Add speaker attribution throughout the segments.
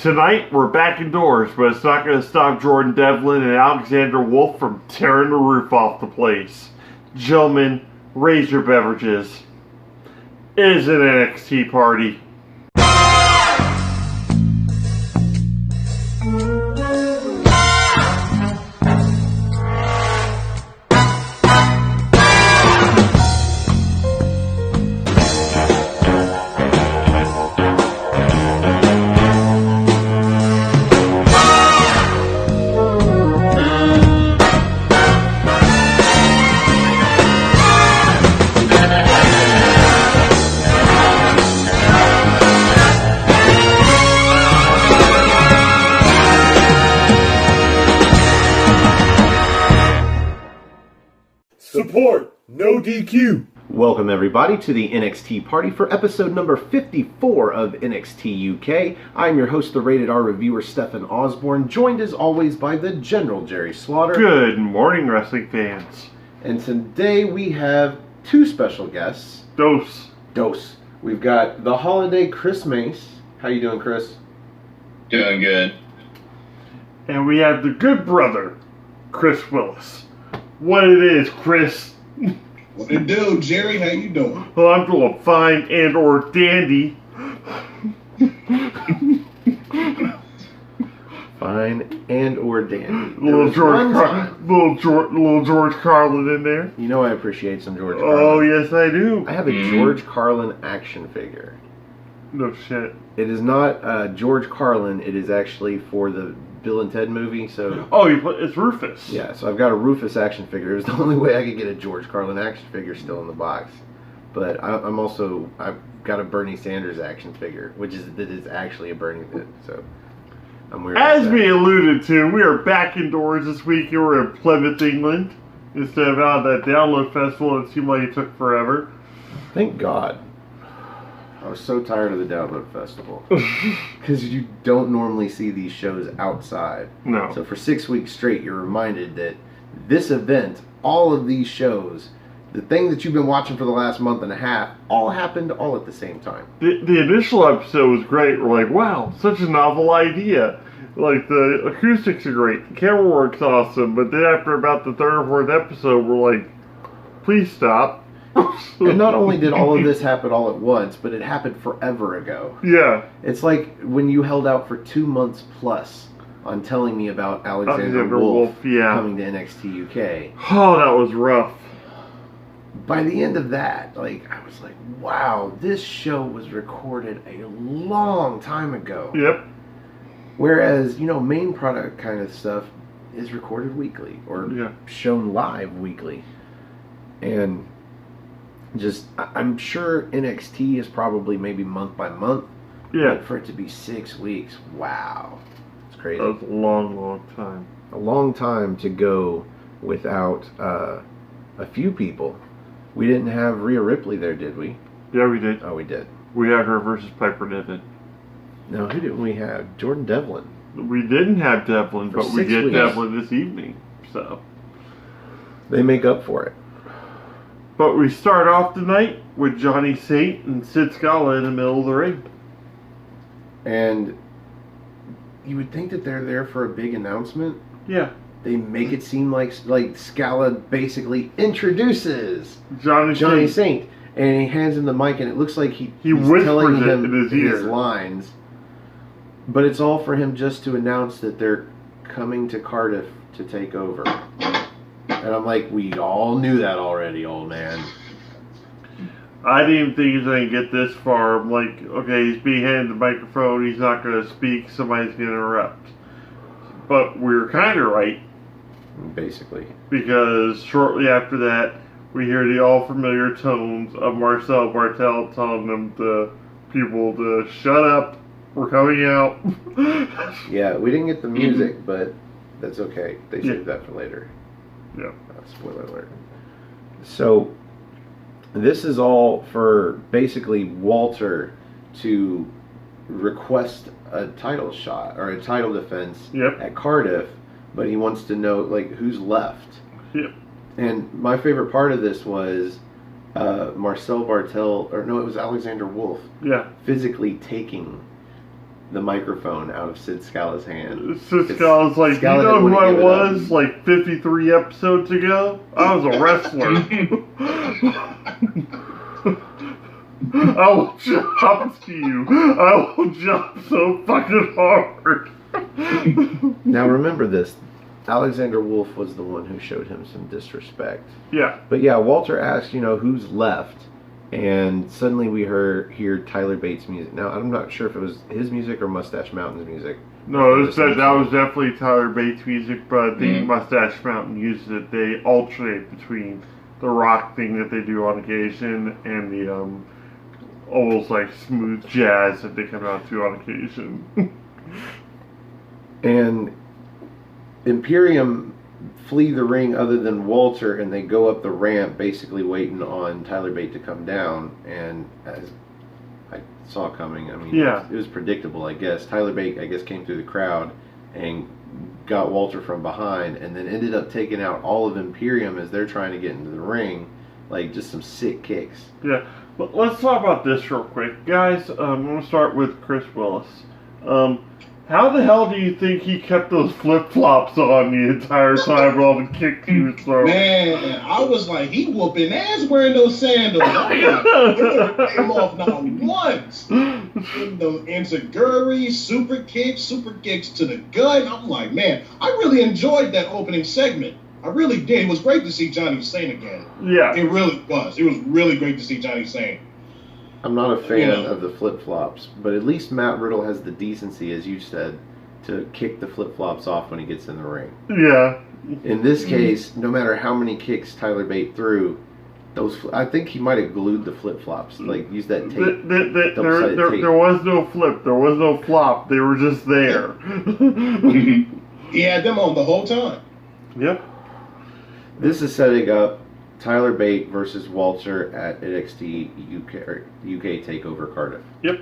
Speaker 1: Tonight, we're back indoors, but it's not going to stop Jordan Devlin and Alexander Wolf from tearing the roof off the place. Gentlemen, raise your beverages. It is an NXT party.
Speaker 2: Support, no DQ.
Speaker 3: Welcome everybody to the NXT party for episode number 54 of NXT UK. I'm your host, the Rated R reviewer, Stephen Osborne, joined as always by the General Jerry Slaughter.
Speaker 1: Good morning, wrestling fans.
Speaker 3: And today we have two special guests.
Speaker 1: Dose.
Speaker 3: We've got the holiday Chris Mace. How you doing, Chris?
Speaker 4: Doing good.
Speaker 1: And we have the good brother, Chris Willis. What it is, Chris?
Speaker 4: What it do, Jerry? How you doing?
Speaker 1: Well, I'm doing fine and or dandy.
Speaker 3: Fine and or dandy.
Speaker 1: Little George Carlin in there.
Speaker 3: You know I appreciate some George Carlin.
Speaker 1: Oh, yes, I do.
Speaker 3: I have a George Carlin action figure.
Speaker 1: No shit.
Speaker 3: It is not George Carlin. It is actually for the Bill and Ted movie. So
Speaker 1: it's Rufus.
Speaker 3: Yeah, so I've got a Rufus action figure. It was the only way I could get a George Carlin action figure still in the box. But I've got a Bernie Sanders action figure, that is actually a Bernie bit. So I'm weird.
Speaker 1: As we alluded to, we are back indoors this week. And we're in Plymouth, England, instead of out at that Download Festival. It seemed like it took forever.
Speaker 3: Thank God. I was so tired of the Download Festival. Because you don't normally see these shows outside.
Speaker 1: No.
Speaker 3: So for 6 weeks straight, you're reminded that this event, all of these shows, the thing that you've been watching for the last month and a half, all happened all at the same time.
Speaker 1: The initial episode was great. We're like, wow, such a novel idea. Like, the acoustics are great. The camera work's awesome. But then after about the third or fourth episode, we're like, please stop.
Speaker 3: And not only did all of this happen all at once, but it happened forever ago.
Speaker 1: Yeah.
Speaker 3: It's like when you held out for 2 months plus on telling me about Alexander Wolf coming to NXT UK.
Speaker 1: Oh, that was rough.
Speaker 3: By the end of that, I was like, wow, this show was recorded a long time ago.
Speaker 1: Yep.
Speaker 3: Whereas, main product kind of stuff is recorded weekly or shown live weekly. And I'm sure NXT is probably maybe month by month.
Speaker 1: Yeah.
Speaker 3: But for it to be 6 weeks, wow. It's crazy.
Speaker 1: That was a long, long time.
Speaker 3: A long time to go without a few people. We didn't have Rhea Ripley there, did we?
Speaker 1: Yeah, we did.
Speaker 3: Oh, we did.
Speaker 1: We had her versus Piper Niven.
Speaker 3: No, who didn't we have? Jordan Devlin.
Speaker 1: We didn't have Devlin, but we get
Speaker 3: weeks.
Speaker 1: Devlin this evening. So
Speaker 3: they make up for it.
Speaker 1: But we start off tonight with Johnny Saint and Sid Scala in the middle of the ring.
Speaker 3: And you would think that they're there for a big announcement.
Speaker 1: Yeah.
Speaker 3: They make it seem like Scala basically introduces
Speaker 1: Johnny
Speaker 3: Saint. And he hands him the mic, and it looks like he's telling him
Speaker 1: in his ear.
Speaker 3: His lines. But it's all for him just to announce that they're coming to Cardiff to take over. And I'm like, we all knew that already, old man.
Speaker 1: I didn't even think he was going to get this far. I'm like, okay, he's being handed the microphone. He's not going to speak. Somebody's going to interrupt. But we were kind of right.
Speaker 3: Basically.
Speaker 1: Because shortly after that, we hear the all-familiar tones of Marcel Bartel telling them the people to shut up. We're coming out.
Speaker 3: Yeah, we didn't get the music, but that's okay. They saved that for later.
Speaker 1: Yeah.
Speaker 3: Spoiler alert. So, this is all for basically Walter to request a title shot or a title defense at Cardiff, but he wants to know who's left.
Speaker 1: Yep.
Speaker 3: And my favorite part of this was Marcel Bartel, or no, it was Alexander Wolf.
Speaker 1: Yeah.
Speaker 3: Physically taking the microphone out of Sid Scala's hand.
Speaker 1: Sid Scala's like,
Speaker 3: Scala
Speaker 1: you know
Speaker 3: didn't
Speaker 1: who I
Speaker 3: wanna give it
Speaker 1: was like 53 episodes ago? I was a wrestler. I will jump to you. I will jump so fucking hard.
Speaker 3: Now remember this. Alexander Wolf was the one who showed him some disrespect.
Speaker 1: Yeah.
Speaker 3: But yeah, Walter asked, who's left? And suddenly we hear Tyler Bates' music. Now, I'm not sure if it was his music or Mustache Mountain's music.
Speaker 1: No, that was definitely Tyler Bates' music, but I think Mustache Mountain uses it. They alternate between the rock thing that they do on occasion and the almost like smooth jazz that they come out to on occasion.
Speaker 3: And Imperium flee the ring other than Walter, and they go up the ramp basically waiting on Tyler Bate to come down. And as I saw coming, I mean,
Speaker 1: yeah.
Speaker 3: it was predictable, I guess. Tyler Bate, I guess, came through the crowd and got Walter from behind, and then ended up taking out all of Imperium as they're trying to get into the ring. Like, just some sick kicks.
Speaker 1: Yeah. Well, let's talk about this real quick. Guys, I'm going to start with Chris Willis. How the hell do you think he kept those flip-flops on the entire time with all the kicks he was throwing?
Speaker 4: Man, I was like, he whooping ass wearing those sandals. I'm like, he never came off not once. Them enziguri, super kicks to the gut. I'm like, man, I really enjoyed that opening segment. I really did. It was great to see Johnny Sane again.
Speaker 1: Yeah.
Speaker 4: It really was. It was really great to see Johnny Sane.
Speaker 3: I'm not a fan of the flip-flops, but at least Matt Riddle has the decency, as you said, to kick the flip-flops off when he gets in the ring.
Speaker 1: Yeah.
Speaker 3: In this case, no matter how many kicks Tyler Bate threw, I think he might have glued the flip-flops, like use that tape.
Speaker 1: There was no flip, there was no flop, they were just there.
Speaker 4: He had them on the whole time.
Speaker 1: Yep.
Speaker 3: This is setting up Tyler Bate versus Walter at NXT UK Takeover Cardiff.
Speaker 1: Yep.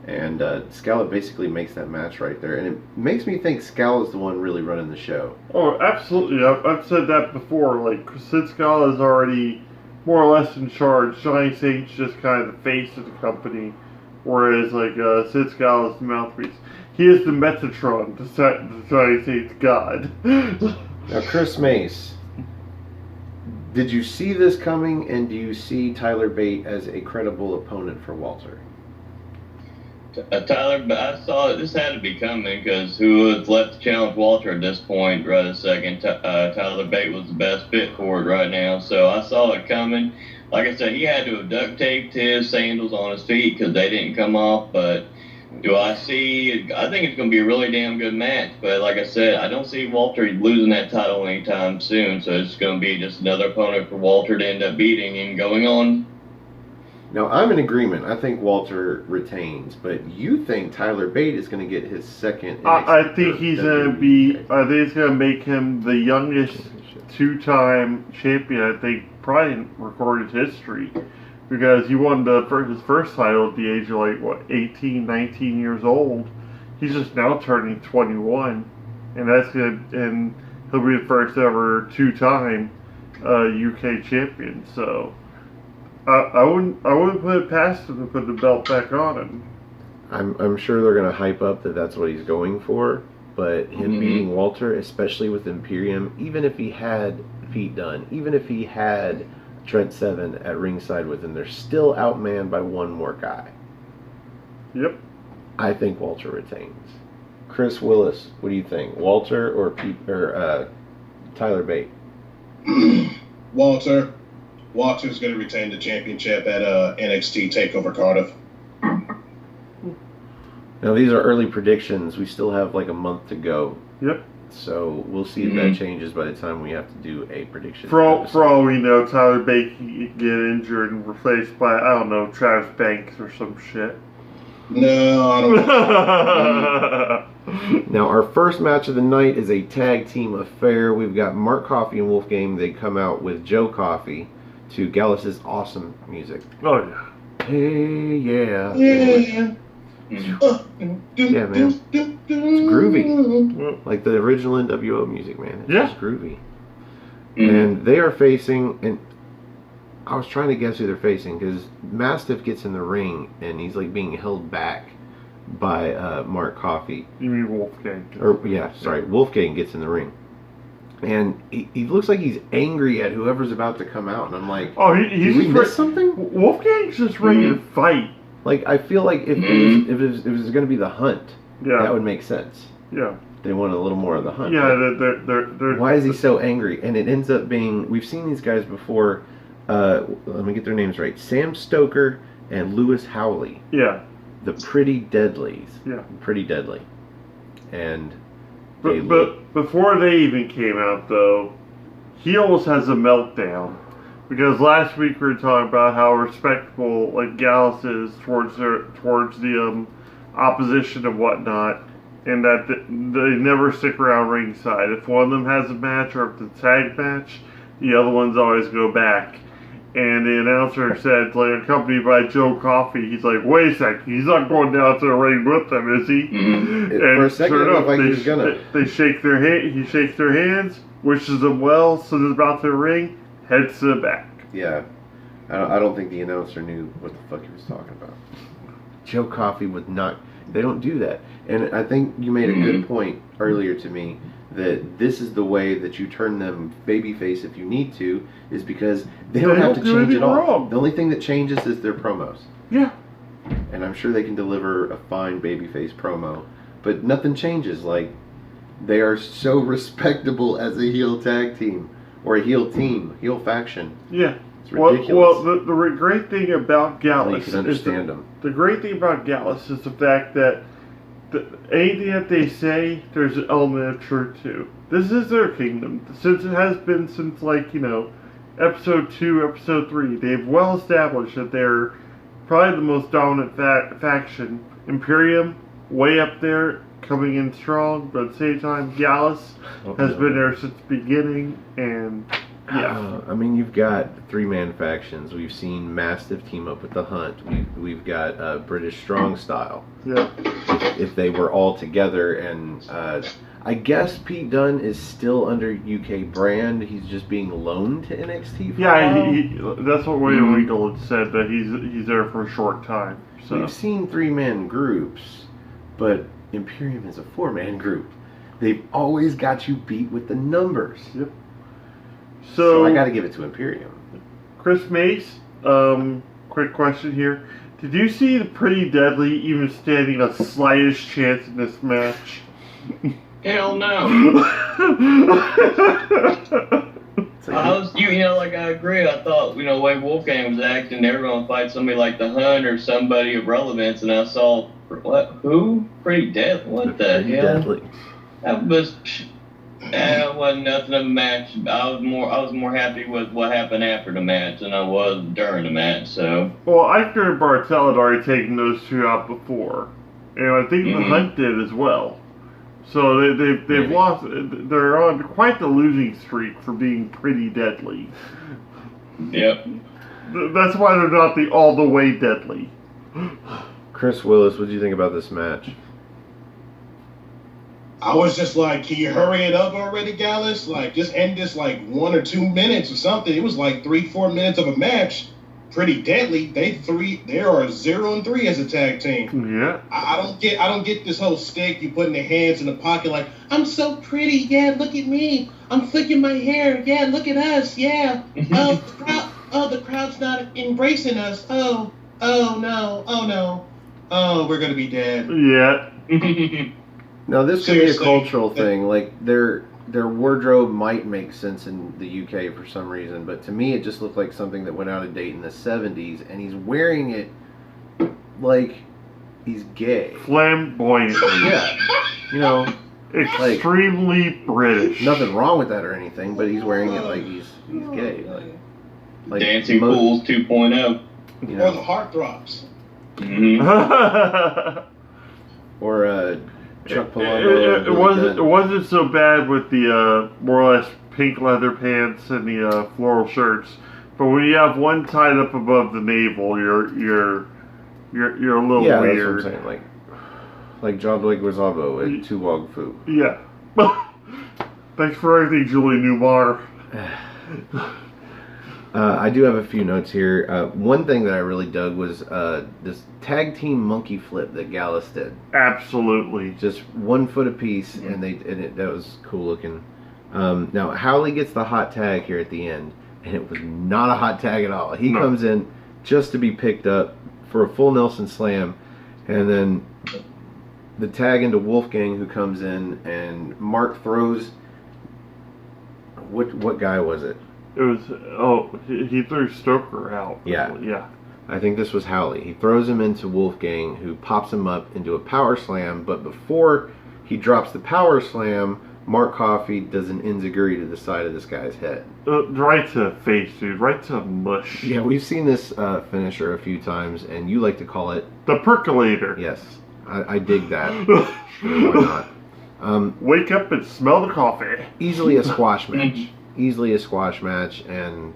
Speaker 3: And Scala basically makes that match right there, and it makes me think Scala's the one really running the show.
Speaker 1: Oh, absolutely. I've said that before. Like, Sid Scala is already more or less in charge. Johnny Saint's just kind of the face of the company, whereas like Sid Scala is the mouthpiece. He is the Metatron to Johnny Saint's god.
Speaker 3: Now, Chris Mace, did you see this coming, and do you see Tyler Bate as a credible opponent for Walter?
Speaker 2: Tyler, I saw this had to be coming because who was left to challenge Walter at this point right a second? Tyler Bate was the best fit for it right now, so I saw it coming. Like I said, he had to have duct taped his sandals on his feet because they didn't come off, but I think it's going to be a really damn good match, but like I said, I don't see Walter losing that title anytime soon, so it's going to be just another opponent for Walter to end up beating and going on.
Speaker 3: Now, I'm in agreement. I think Walter retains, but you think Tyler Bate is going to get his second?
Speaker 1: I think he's going to be. I think it's going to make him the youngest two-time champion. I think probably in recorded history, because he won his first title at the age of 18, 19 years old. He's just now turning 21, and that's good. And he'll be the first ever two-time UK champion. So. I wouldn't put it past him to put the belt back on him.
Speaker 3: I'm sure they're going to hype up that that's what he's going for, but him beating Walter, especially with Imperium, even if he had Pete Dunne, even if he had Trent Seven at ringside with him, they're still outmanned by one more guy.
Speaker 1: Yep.
Speaker 3: I think Walter retains. Chris Willis, what do you think? Walter or Tyler Bate?
Speaker 4: Walter. Walter's going to retain the championship at NXT TakeOver Cardiff.
Speaker 3: Now, these are early predictions. We still have like a month to go.
Speaker 1: Yep.
Speaker 3: So we'll see if that changes by the time we have to do a prediction.
Speaker 1: For all we know, Tyler Bate can get injured and replaced by, I don't know, Travis Banks or some shit.
Speaker 4: No, I don't know.
Speaker 3: Now, our first match of the night is a tag team affair. We've got Mark Coffey and Wolfgang. They come out with Joe Coffey to Gallus's awesome music.
Speaker 1: Oh, yeah.
Speaker 3: Hey, yeah.
Speaker 4: Yeah.
Speaker 3: Yeah, man. It's groovy. Like the original NWO music, man. It's just groovy. And they are facing, and I was trying to guess who they're facing, because Mastiff gets in the ring, and he's like being held back by Mark Coffey.
Speaker 1: You mean Wolfgang?
Speaker 3: Or yeah, sorry, Wolfgang gets in the ring, and he looks like he's angry at whoever's about to come out, and I'm like,
Speaker 1: oh, he's
Speaker 3: did we
Speaker 1: just
Speaker 3: miss something?
Speaker 1: Wolfgang's just ready to fight.
Speaker 3: Like, I feel like if it was going to be the Hunt, that would make sense.
Speaker 1: Yeah.
Speaker 3: They want a little more of the Hunt.
Speaker 1: Yeah, they're
Speaker 3: why is he so angry? And it ends up being, we've seen these guys before. Let me get their names right. Sam Stoker and Lewis Howley.
Speaker 1: Yeah.
Speaker 3: The Pretty Deadlies.
Speaker 1: Yeah.
Speaker 3: Pretty Deadly. And
Speaker 1: but before they even came out, though, he almost has a meltdown. Because last week we were talking about how respectful like Gallus is towards the opposition and whatnot, and that they never stick around ringside. If one of them has a match or if it's a tag match, the other ones always go back. And the announcer said, like, accompanied by Joe Coffey, he's like, wait a second, he's not going down to the ring with them, is he?
Speaker 3: Mm-hmm.
Speaker 1: And
Speaker 3: for a second,
Speaker 1: sure enough,
Speaker 3: like he's gonna.
Speaker 1: They shake their hand. He shakes their hands, wishes them well, so they're about to the ring, heads to the back.
Speaker 3: Yeah, I don't think the announcer knew what the fuck he was talking about. Joe Coffey would not. They don't do that, and I think you made a good point earlier to me that this is the way that you turn them babyface if you need to, is because they don't have to change it all.
Speaker 1: Wrong.
Speaker 3: The only thing that changes is their promos.
Speaker 1: Yeah.
Speaker 3: And I'm sure they can deliver a fine babyface promo, but nothing changes. Like, they are so respectable as a heel tag team, or a heel team, heel faction.
Speaker 1: Yeah.
Speaker 3: It's ridiculous.
Speaker 1: Well, the great thing about Gallus
Speaker 3: you can understand them.
Speaker 1: The great thing about Gallus is the fact that anything that they say, there's an element of truth to. This is their kingdom. Since it has been since, like, you know, episode 2, episode 3, they've well established that they're probably the most dominant faction. Imperium, way up there, coming in strong, but at the same time, Gallus has been there since the beginning, and yeah.
Speaker 3: I mean, you've got 3-man factions. We've seen Mastiff team up with the Hunt. We've got British Strong Style.
Speaker 1: Yeah.
Speaker 3: If they were all together, and I guess Pete Dunne is still under UK brand. He's just being loaned to NXT.
Speaker 1: That's what William Regal had said, that he's there for a short time. So
Speaker 3: we've seen 3-man groups, but Imperium is a 4-man group. They've always got you beat with the numbers.
Speaker 1: Yep.
Speaker 3: So I got to give it to Imperium.
Speaker 1: Chris Mace, quick question here. Did you see the Pretty Deadly even standing a slightest chance in this match?
Speaker 2: Hell no. I agree. I thought, the way Wolfgang was acting, they were going to fight somebody like the Hunt or somebody of relevance, and I saw, who? Pretty Deadly? What the hell?
Speaker 3: Deadly.
Speaker 2: That wasn't nothing of a match. I was more happy with what happened after the match than I was during the match. So. Well,
Speaker 1: Eichner and Bartel had already taken those two out before, and I think the Hunt did as well. So they've lost. They're on quite the losing streak for being Pretty Deadly.
Speaker 2: Yep.
Speaker 1: That's why they're not all the way deadly.
Speaker 3: Chris Willis, what do you think about this match?
Speaker 4: I was just like, can you hurry it up already, Gallus? Like, just end this like 1 or 2 minutes or something. It was like 3-4 minutes of a match. Pretty Deadly. They are 0-3 as a tag team.
Speaker 1: Yeah.
Speaker 4: I don't get this whole stick. You putting their hands in the pocket like, I'm so pretty. Yeah, look at me. I'm flicking my hair. Yeah, look at us. Yeah. The crowd's not embracing us. Oh no. Oh, we're gonna be dead.
Speaker 1: Yeah.
Speaker 3: Now, this could be a cultural thing. Like, their wardrobe might make sense in the UK for some reason, but to me it just looked like something that went out of date in the 70s, and he's wearing it like he's gay.
Speaker 1: Flamboyant.
Speaker 3: Yeah.
Speaker 1: Extremely British.
Speaker 3: Nothing wrong with that or anything, but he's wearing it like he's gay. Like
Speaker 2: Dancing Fools 2.0.
Speaker 4: Or the Heartthrobs.
Speaker 2: Mm-hmm.
Speaker 3: Or Chuck Palumbo.
Speaker 1: It wasn't so bad with the more or less pink leather pants and the floral shirts, but when you have one tied up above the navel, you're a little weird.
Speaker 3: That's what I'm saying. Like John Leguizamo and Tu Wong Fu.
Speaker 1: Yeah. Thanks for everything, Julie Newmar.
Speaker 3: I do have a few notes here. One thing that I really dug was this tag team monkey flip that Gallus did.
Speaker 1: Absolutely.
Speaker 3: Just 1 foot apiece, and that was cool looking. Now Howley gets the hot tag here at the end, and it was not a hot tag at all. He comes in just to be picked up for a full Nelson slam, and then the tag into Wolfgang, who comes in, and Mark throws. What guy was it?
Speaker 1: It was, he threw Stoker out.
Speaker 3: Yeah. I think this was Howley. He throws him into Wolfgang, who pops him up into a power slam, but before he drops the power slam, Mark Coffey does an enziguri to the side of this guy's head.
Speaker 1: Right to the face, dude. Right to mush.
Speaker 3: Yeah, we've seen this finisher a few times, and you like to call it...
Speaker 1: the percolator.
Speaker 3: Yes, I dig that. Sure, why not?
Speaker 1: Wake up and smell the coffee.
Speaker 3: Easily a squash match. Easily a squash match, and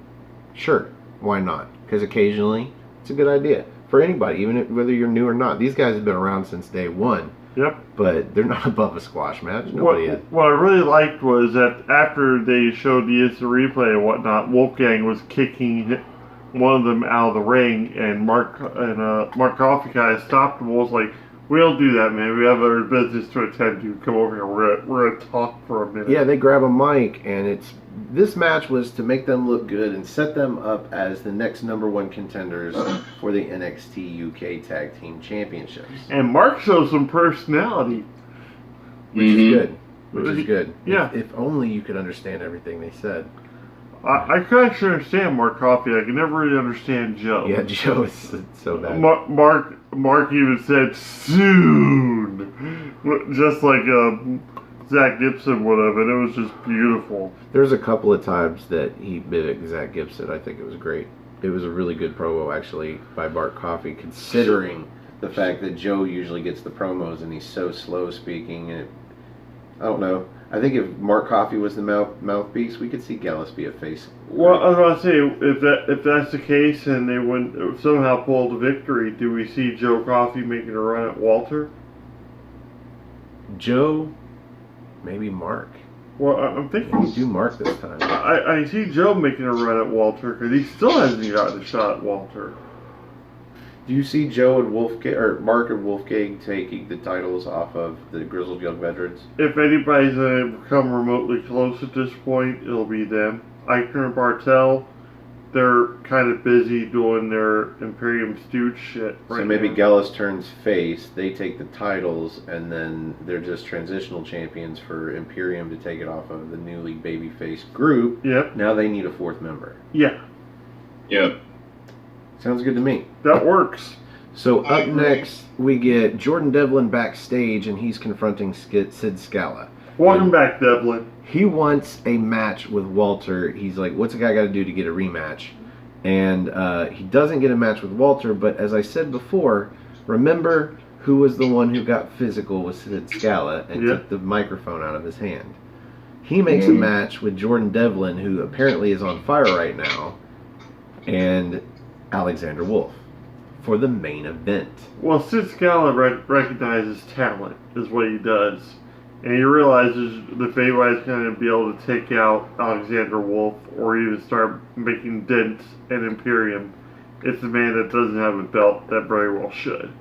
Speaker 3: sure, why not? Because occasionally, it's a good idea. For anybody, even whether you're new or not. These guys have been around since day one.
Speaker 1: Yep.
Speaker 3: But they're not above a squash match. Nobody is.
Speaker 1: What I really liked was that after they showed the instant replay and whatnot, Wolfgang was kicking one of them out of the ring, and Mark Coffey kind of stopped him and was like, "We don't do that, man. We have other business to attend to. Come over here. We're gonna talk for a minute."
Speaker 3: Yeah, they grab a mic, and this match was to make them look good and set them up as the next #1 contenders for the NXT UK Tag Team Championships.
Speaker 1: And Mark shows some personality,
Speaker 3: which is good. Which is good.
Speaker 1: Yeah.
Speaker 3: If only you could understand everything they said.
Speaker 1: I could actually understand Mark Coffey. I could never really understand Joe.
Speaker 3: Yeah, Joe is so bad.
Speaker 1: Mark even said soon, just like Zach Gibson would have, and it was just beautiful.
Speaker 3: There's a couple of times that he mimicked Zach Gibson. I think it was great. It was a really good promo, actually, by Mark Coffey, considering the fact that Joe usually gets the promos and he's so slow speaking. And I don't know. I think if Mark Coffey was the mouthpiece, we could see Gallus be a face.
Speaker 1: Well, I was about to say, if that's the case and they would somehow pull the victory, do we see Joe Coffey making a run at Walter?
Speaker 3: Joe, maybe Mark.
Speaker 1: Well, I'm thinking...
Speaker 3: Maybe do Mark this time.
Speaker 1: I see Joe making a run at Walter, because he still hasn't gotten a shot at Walter.
Speaker 3: Do you see Joe and Wolfgang, or Mark and Wolfgang taking the titles off of the Grizzled Young Veterans?
Speaker 1: If anybody's going to come remotely close at this point, it'll be them. Eichner and Bartel, they're kind of busy doing their Imperium Stooge shit right now.
Speaker 3: So maybe Gallus turns face, they take the titles, and then they're just transitional champions for Imperium to take it off of the newly babyface group.
Speaker 1: Yep.
Speaker 3: Now they need a 4th member.
Speaker 1: Yeah.
Speaker 2: Yep.
Speaker 3: Sounds good to me.
Speaker 1: That works.
Speaker 3: So up next, we get Jordan Devlin backstage, and he's confronting Sid Scala.
Speaker 1: Welcome back, Devlin.
Speaker 3: He wants a match with Walter. He's like, what's a guy got to do to get a rematch? And he doesn't get a match with Walter, but as I said before, remember who was the one who got physical with Sid Scala and took the microphone out of his hand. He makes a match with Jordan Devlin, who apparently is on fire right now, and Alexander Wolf for the main event.
Speaker 1: Well, Sid Scala recognizes talent, is what he does. And he realizes that if anybody's going to be able to take out Alexander Wolf or even start making dents in Imperium, it's the man that doesn't have a belt that very well should.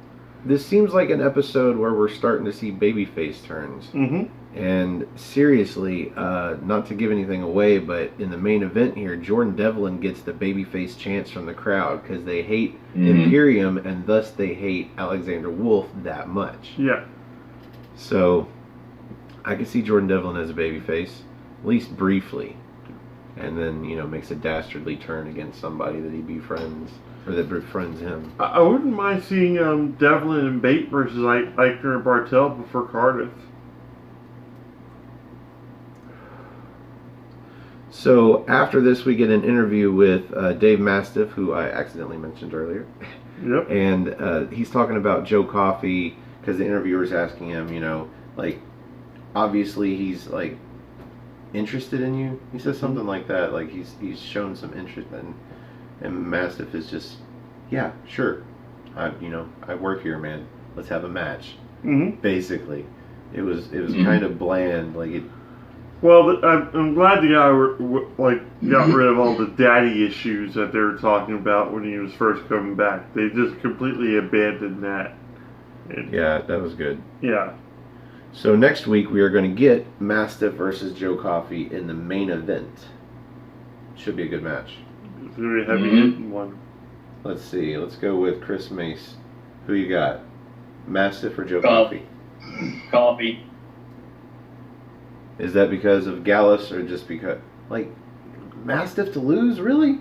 Speaker 3: This seems like an episode where we're starting to see babyface turns.
Speaker 1: Mm-hmm.
Speaker 3: And seriously, not to give anything away, but in the main event here, Jordan Devlin gets the babyface chants from the crowd because they hate Imperium and thus they hate Alexander Wolf that much.
Speaker 1: Yeah.
Speaker 3: So I can see Jordan Devlin as a babyface, at least briefly, and then, you know, makes a dastardly turn against somebody that he befriends, or that befriends him.
Speaker 1: I wouldn't mind seeing Devlin and Bate versus Eichner and Bartel before Cardiff.
Speaker 3: So after this, we get an interview with Dave Mastiff, who I accidentally mentioned earlier.
Speaker 1: Yep.
Speaker 3: And he's talking about Joe Coffey, because the interviewer's asking him, you know, like, obviously he's like interested in you. He says something like that, like he's shown some interest in. And Mastiff is just, yeah, sure. I work here, man. Let's have a match.
Speaker 1: Mm-hmm.
Speaker 3: Basically, it was kind of bland. Like
Speaker 1: Well, I'm glad the guy got rid of all the daddy issues that they were talking about when he was first coming back. They just completely abandoned that.
Speaker 3: Yeah, that was good.
Speaker 1: Yeah.
Speaker 3: So next week we are going to get Mastiff versus Joe Coffey in the main event. Should be a good match.
Speaker 1: It's going to be a heavy hitting one.
Speaker 3: Let's see. Let's go with Chris Mace. Who you got? Mastiff or Joe Coffey?
Speaker 2: Coffee.
Speaker 3: Is that because of Gallus or just because, Mastiff to lose, really?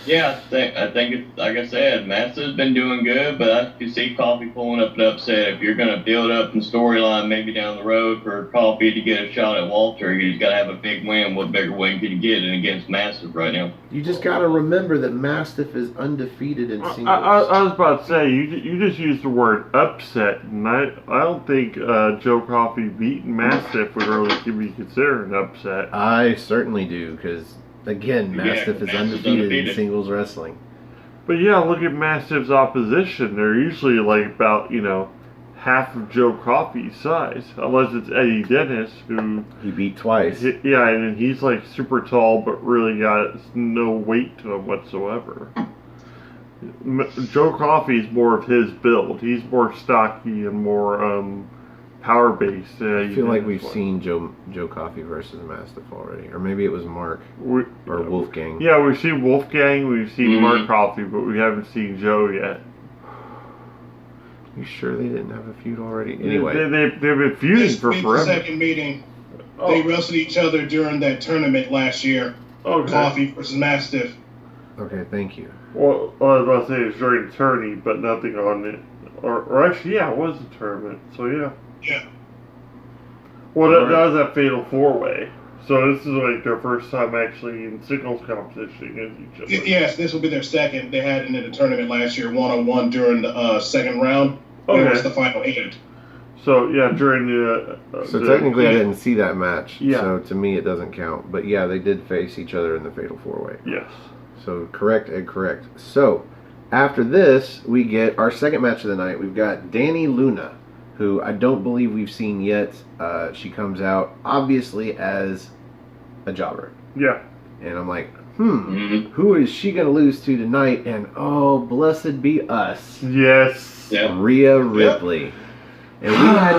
Speaker 2: Yeah, I think it's, like I said, Mastiff's been doing good, but I can see Coffee pulling up an upset. If you're going to build up the storyline maybe down the road for Coffee to get a shot at Walter, you got to have a big win. What bigger win can you get against Mastiff right now?
Speaker 3: You just got to remember that Mastiff is undefeated in singles.
Speaker 1: I was about to say, you just used the word upset, and I don't think Joe Coffey beating Mastiff would really be considered an upset.
Speaker 3: I certainly do, because... Again, Mastiff is undefeated in singles wrestling.
Speaker 1: But yeah, look at Mastiff's opposition. They're usually about, half of Joe Coffey's size. Unless it's Eddie Dennis, who...
Speaker 3: He beat twice.
Speaker 1: Yeah, and he's super tall, but really got no weight to him whatsoever. Joe Coffey's more of his build. He's more stocky and more power-based.
Speaker 3: I feel like we've seen Joe Coffey versus Mastiff already. Or maybe it was Mark or Wolfgang.
Speaker 1: Yeah, we've seen Wolfgang, we've seen Mark Coffey, but we haven't seen Joe yet.
Speaker 3: You sure they didn't have a feud already? Anyway.
Speaker 1: They've been feuding for forever.
Speaker 4: The second meeting, they wrestled each other during that tournament last year.
Speaker 1: Okay.
Speaker 4: Coffey versus Mastiff.
Speaker 3: Okay, thank you.
Speaker 1: Well, I was about to say it's during the tourney, but nothing on it. Or actually, yeah, it was a tournament, so yeah.
Speaker 4: Yeah.
Speaker 1: Well, that was that fatal four-way. So this is their first time actually in singles competition against each other.
Speaker 4: Yes, this will be their second. They had it in the tournament last year, 1-on-1 during the second round.
Speaker 1: Okay.
Speaker 4: It was the final 8.
Speaker 1: So yeah, during the.
Speaker 3: So technically, I didn't see that match.
Speaker 1: Yeah.
Speaker 3: So to me, it doesn't count. But yeah, they did face each other in the fatal four-way.
Speaker 1: Yes.
Speaker 3: So correct and correct. So after this, we get our second match of the night. We've got Dani Luna, who I don't believe we've seen yet. She comes out, obviously, as a jobber.
Speaker 1: Yeah.
Speaker 3: And I'm like, who is she going to lose to tonight? And, oh, blessed be us.
Speaker 1: Yes.
Speaker 2: Yeah.
Speaker 3: Rhea Ripley. And I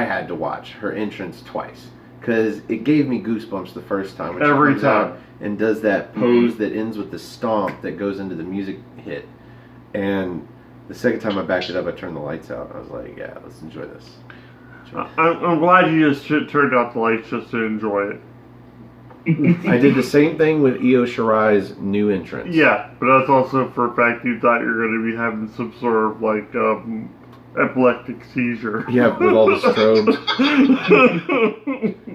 Speaker 3: had to watch her entrance twice. Because it gave me goosebumps the first time. When
Speaker 1: Every
Speaker 3: she comes
Speaker 1: time.
Speaker 3: out and does that pose that ends with the stomp that goes into the music hit. And... the second time I backed it up, I turned the lights out. I was like, yeah, let's enjoy this.
Speaker 1: I'm glad you just turned out the lights just to enjoy it.
Speaker 3: I did the same thing with Io Shirai's new entrance.
Speaker 1: Yeah, but that's also for a fact you thought you were going to be having some sort of epileptic seizure.
Speaker 3: Yeah, with all the strobes.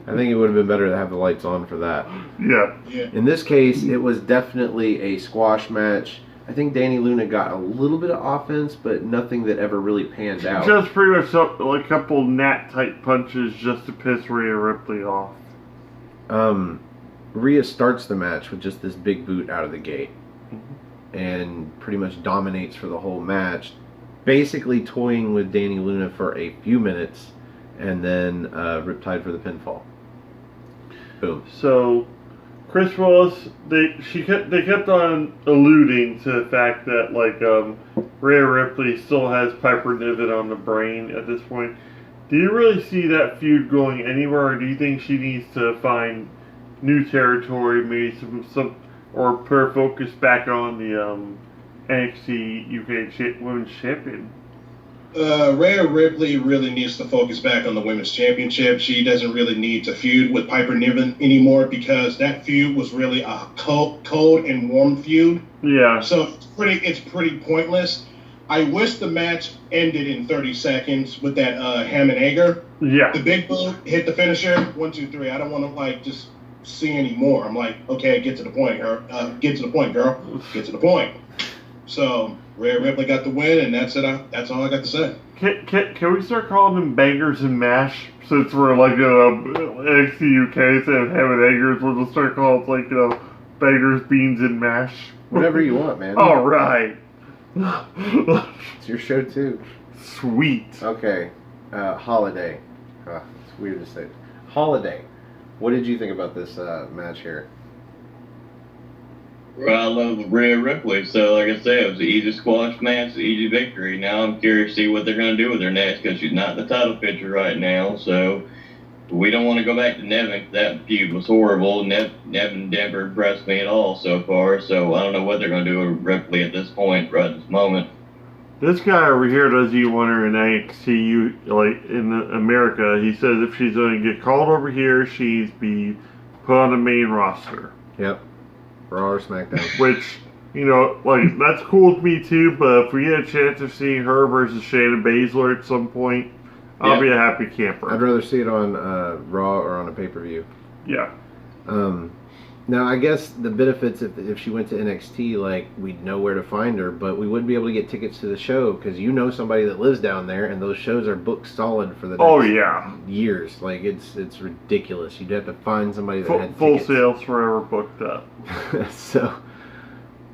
Speaker 3: I think it would have been better to have the lights on for that.
Speaker 1: Yeah.
Speaker 3: In this case, it was definitely a squash match. I think Dani Luna got a little bit of offense, but nothing that ever really panned out.
Speaker 1: Just pretty much a couple Nat-type punches just to piss Rhea Ripley off.
Speaker 3: Rhea starts the match with just this big boot out of the gate. And pretty much dominates for the whole match. Basically toying with Dani Luna for a few minutes. And then Riptide for the pinfall. Boom.
Speaker 1: So... Chris Willis, they kept on alluding to the fact that Rhea Ripley still has Piper Niven on the brain at this point. Do you really see that feud going anywhere, or do you think she needs to find new territory, maybe some or put her focus back on the NXT UK Women's Champion?
Speaker 4: Rhea Ripley really needs to focus back on the Women's Championship. She doesn't really need to feud with Piper Niven anymore because that feud was really a cold and warm feud.
Speaker 1: Yeah.
Speaker 4: So it's pretty pointless. I wish the match ended in 30 seconds with that ham and egger.
Speaker 1: Yeah.
Speaker 4: The big boot hit the finisher. 1, 2, 3. I don't want to just see any more. I'm like, okay, get to the point, girl. Get to the point, girl. Get to the point. So Rhea Ripley got the win, and that's it. That's all I got to say.
Speaker 1: Can we start calling them bangers and mash? Since we're NXT UK instead of ham and eggers, we'll just start calling it bangers, beans, and mash.
Speaker 3: Whatever you want, man.
Speaker 1: All right.
Speaker 3: It's your show too.
Speaker 1: Sweet.
Speaker 3: Okay. Holiday. It's weird to say. Holiday. What did you think about this match here?
Speaker 2: Well, I love Rhea Ripley, so like I said, it was an easy squash match, easy victory. Now I'm curious to see what they're going to do with her next because she's not in the title picture right now, so we don't want to go back to Nevin. That feud was horrible. Nevin never impressed me at all so far, so I don't know what they're going to do with Ripley at this point, right at this moment.
Speaker 1: This guy over here doesn't even want her in NXT, like in America. He says if she's going to get called over here, she's be put on the main roster.
Speaker 3: Yep. Raw or SmackDown.
Speaker 1: Which, you know, like, that's cool with me too, but if we get a chance of seeing her versus Shayna Baszler at some point, I'll be a happy camper.
Speaker 3: I'd rather see it on Raw or on a pay-per-view.
Speaker 1: Yeah.
Speaker 3: Now, I guess the benefits if she went to NXT, like, we'd know where to find her, but we wouldn't be able to get tickets to the show because you know somebody that lives down there, and those shows are booked solid for the next years. Like, it's ridiculous. You'd have to find somebody that had
Speaker 1: full
Speaker 3: tickets.
Speaker 1: sales forever booked up.
Speaker 3: So,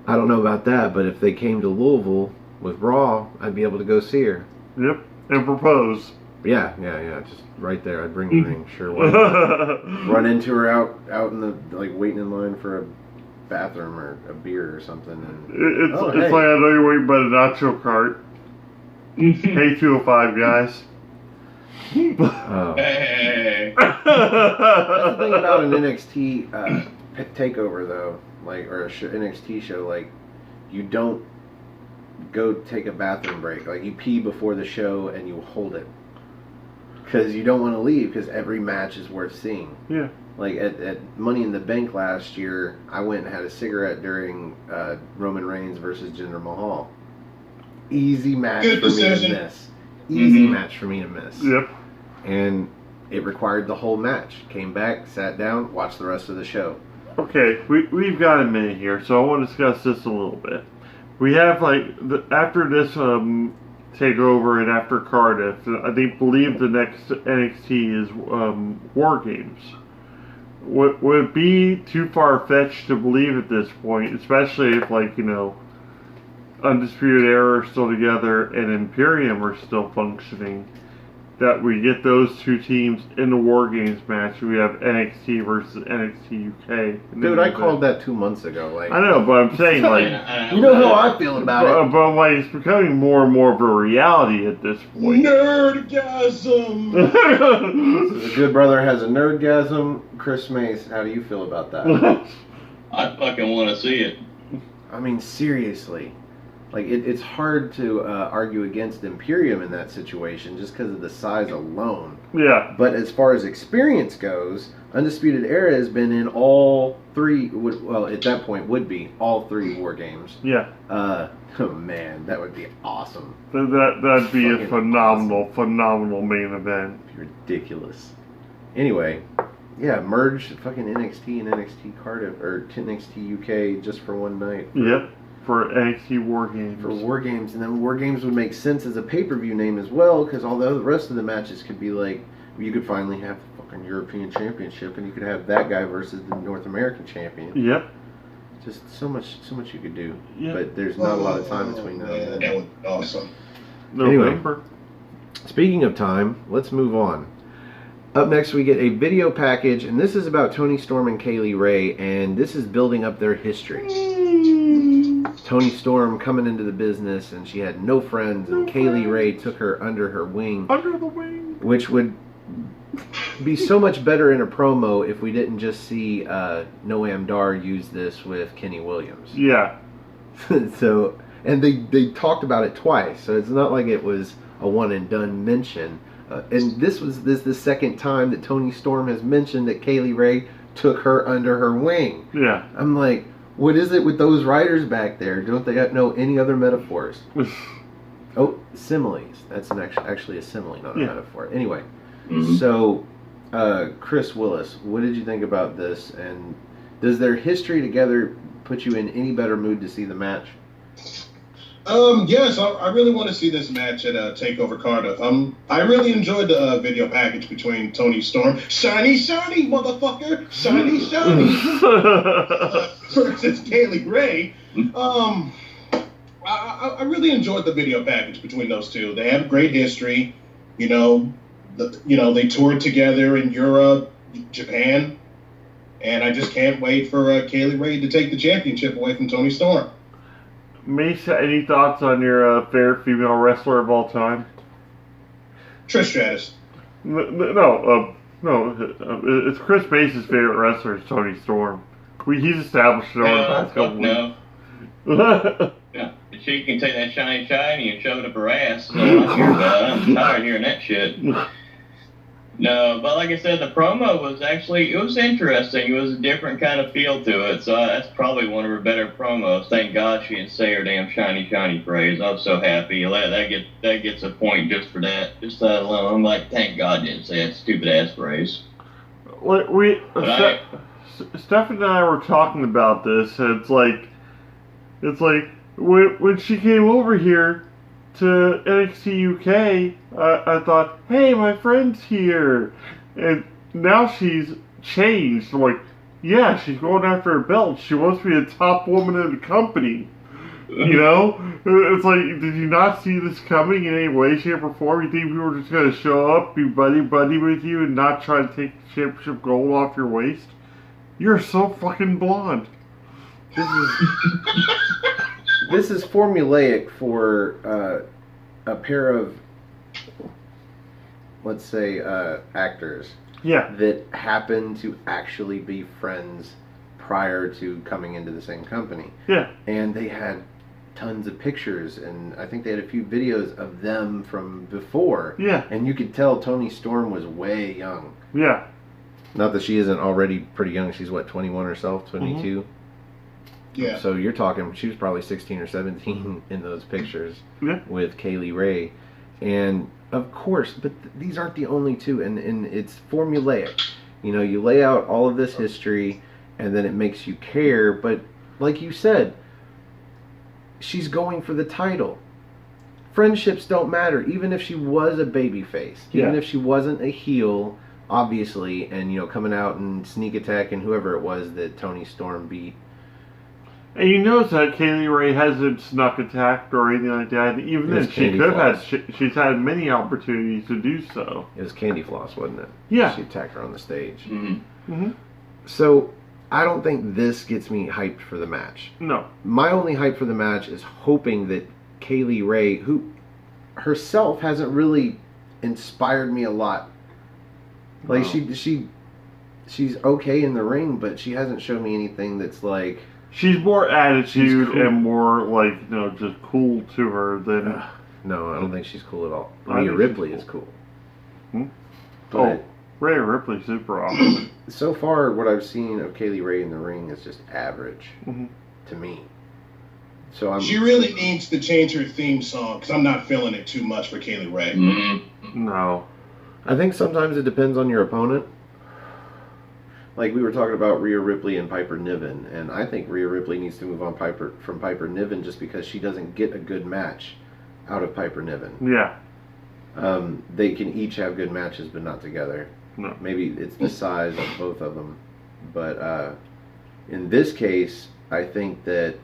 Speaker 3: I don't know about that, but if they came to Louisville with Raw, I'd be able to go see her.
Speaker 1: Yep, and propose.
Speaker 3: Yeah, just right there. I'd bring the ring, sure. Run into her out in the, like, waiting in line for a bathroom or a beer or something. And,
Speaker 1: it's like I know you're waiting by the nacho cart. Hey, 205 guys.
Speaker 2: Hey.
Speaker 3: That's the thing about an NXT takeover, though, like, or a NXT show. Like, you don't go take a bathroom break. Like, you pee before the show and you hold it. Because you don't want to leave, because every match is worth seeing.
Speaker 1: Yeah.
Speaker 3: Like, at Money in the Bank last year, I went and had a cigarette during Roman Reigns versus Jinder Mahal. Easy match
Speaker 4: Good
Speaker 3: for
Speaker 4: decision.
Speaker 3: me to miss. Easy match for me to miss.
Speaker 1: Yep.
Speaker 3: And it required the whole match. Came back, sat down, watched the rest of the show.
Speaker 1: Okay, we've got a minute here, so I want to discuss this a little bit. We have, like, after this takeover and after Cardiff, I believe the next NXT is War Games. Would it be too far-fetched to believe at this point, especially if, like, you know, Undisputed Era are still together and Imperium are still functioning, that we get those two teams in the War Games match? We have NXT versus NXT UK.
Speaker 3: Dude, I called that 2 months ago. Like,
Speaker 1: I know, but I'm saying, like,
Speaker 3: you know how I feel about it.
Speaker 1: But like, it's becoming more and more of a reality at this point.
Speaker 4: Nerdgasm!
Speaker 3: The good brother has a nerdgasm. Chris Mace, how do you feel about that?
Speaker 2: I fucking want to see it.
Speaker 3: I mean, seriously. Like, it's hard to argue against Imperium in that situation just because of the size alone.
Speaker 1: Yeah.
Speaker 3: But as far as experience goes, Undisputed Era has been in all three, well, at that point would be all three War Games.
Speaker 1: Yeah.
Speaker 3: Oh man, that would be awesome.
Speaker 1: That'd be a
Speaker 3: Fucking
Speaker 1: phenomenal main event.
Speaker 3: It'd be ridiculous. Anyway, yeah, merge fucking NXT and NXT Cardiff, or NXT UK just for one night.
Speaker 1: Yep. For NXT War Games.
Speaker 3: For War Games, and then War Games would make sense as a pay-per-view name as well, because all the rest of the matches could be like, you could finally have the fucking European Championship, and you could have that guy versus the North American Champion.
Speaker 1: Yep.
Speaker 3: Just so much you could do.
Speaker 1: Yep.
Speaker 3: But there's not a lot of time between now and then.
Speaker 4: That would be awesome.
Speaker 1: November.
Speaker 3: Speaking of time, let's move on. Up next, we get a video package, and this is about Toni Storm and Kaylee Ray, and this is building up their history. Toni Storm coming into the business, and she had no friends, and Kaylee Ray took her under her wing.
Speaker 1: Under the wing.
Speaker 3: Which would be so much better in a promo if we didn't just see Noam Dar use this with Kenny Williams.
Speaker 1: Yeah.
Speaker 3: So, and they talked about it twice, so it's not like it was a one and done mention. And this the second time that Toni Storm has mentioned that Kaylee Ray took her under her wing.
Speaker 1: Yeah.
Speaker 3: I'm like, what is it with those writers back there? Don't they know any other metaphors? Oh, similes. That's actually a simile, not a metaphor. Anyway, so Chris Willis, what did you think about this? And does their history together put you in any better mood to see the match?
Speaker 4: Yes, I really want to see this match at TakeOver Cardiff. I really enjoyed the video package between Toni Storm, shiny, motherfucker, shiny, versus Kaylee Ray. I really enjoyed the video package between those two. They have a great history, you know. They toured together in Europe, Japan, and I just can't wait for Kaylee Ray to take the championship away from Toni Storm.
Speaker 1: Mesa, any thoughts on your favorite female wrestler of all time?
Speaker 4: Trish Stratus.
Speaker 1: No, it's Chris Mace's favorite wrestler is Toni Storm. He's established it over the past couple weeks.
Speaker 2: Yeah, she can take that shiny and shove it up her ass. So I'm tired of hearing that shit. No, but like I said, the promo was it was interesting. It was a different kind of feel to it. So that's probably one of her better promos. Thank God she didn't say her damn shiny phrase. I was so happy. That gets a point just for that. Just that alone. I'm like, thank God you didn't say that stupid ass phrase.
Speaker 1: Steph and I were talking about this, and it's like when she came over here to NXT UK, I thought, hey, my friend's here, and now she's changed. I'm like, yeah, she's going after her belt. She wants to be the top woman in the company. It's like, did you not see this coming in any way, shape, or form? You think we were just gonna show up, be buddy with you, and not try to take the championship gold off your waist? You're so fucking blonde.
Speaker 3: This is formulaic for a pair of, let's say, actors.
Speaker 1: Yeah.
Speaker 3: That happen to actually be friends prior to coming into the same company.
Speaker 1: Yeah.
Speaker 3: And they had tons of pictures, and I think they had a few videos of them from before.
Speaker 1: Yeah.
Speaker 3: And you could tell Toni Storm was way young.
Speaker 1: Yeah.
Speaker 3: Not that she isn't already pretty young. She's, 21 herself, 22?
Speaker 1: Mm-hmm.
Speaker 4: Yeah.
Speaker 3: So you're talking, she was probably 16 or 17 in those pictures with Kaylee Ray. And, of course, but these aren't the only two, and it's formulaic. You lay out all of this history, and then it makes you care, but like you said, she's going for the title. Friendships don't matter, even if she was a babyface, even if she wasn't a heel, obviously, and coming out and sneak attack and whoever it was that Toni Storm beat.
Speaker 1: And you notice that Kaylee Ray hasn't snuck attacked or anything like that. Even then, she could have she's had many opportunities to do so.
Speaker 3: It was Candy Floss, wasn't it?
Speaker 1: Yeah.
Speaker 3: She attacked her on the stage.
Speaker 1: Mm-hmm. Mm-hmm.
Speaker 3: So, I don't think this gets me hyped for the match.
Speaker 1: No.
Speaker 3: My only hype for the match is hoping that Kaylee Ray, who herself hasn't really inspired me a lot. Like, she's okay in the ring, but she hasn't shown me anything that's like...
Speaker 1: She's more attitude
Speaker 3: cool.
Speaker 1: and more just cool to her than...
Speaker 3: No, I don't think she's cool at all. Rhea Ripley is cool.
Speaker 1: Rhea Ripley's super awesome.
Speaker 3: So far, what I've seen of Kaylee Ray in the ring is just average to me. So
Speaker 4: she really needs to change her theme song, because I'm not feeling it too much for Kaylee Ray.
Speaker 1: No.
Speaker 3: I think sometimes it depends on your opponent. Like we were talking about Rhea Ripley and Piper Niven, and I think Rhea Ripley needs to move on from Piper Niven just because she doesn't get a good match out of Piper Niven.
Speaker 1: Yeah.
Speaker 3: They can each have good matches, but not together.
Speaker 1: No.
Speaker 3: Maybe it's the size of both of them. But in this case, I think that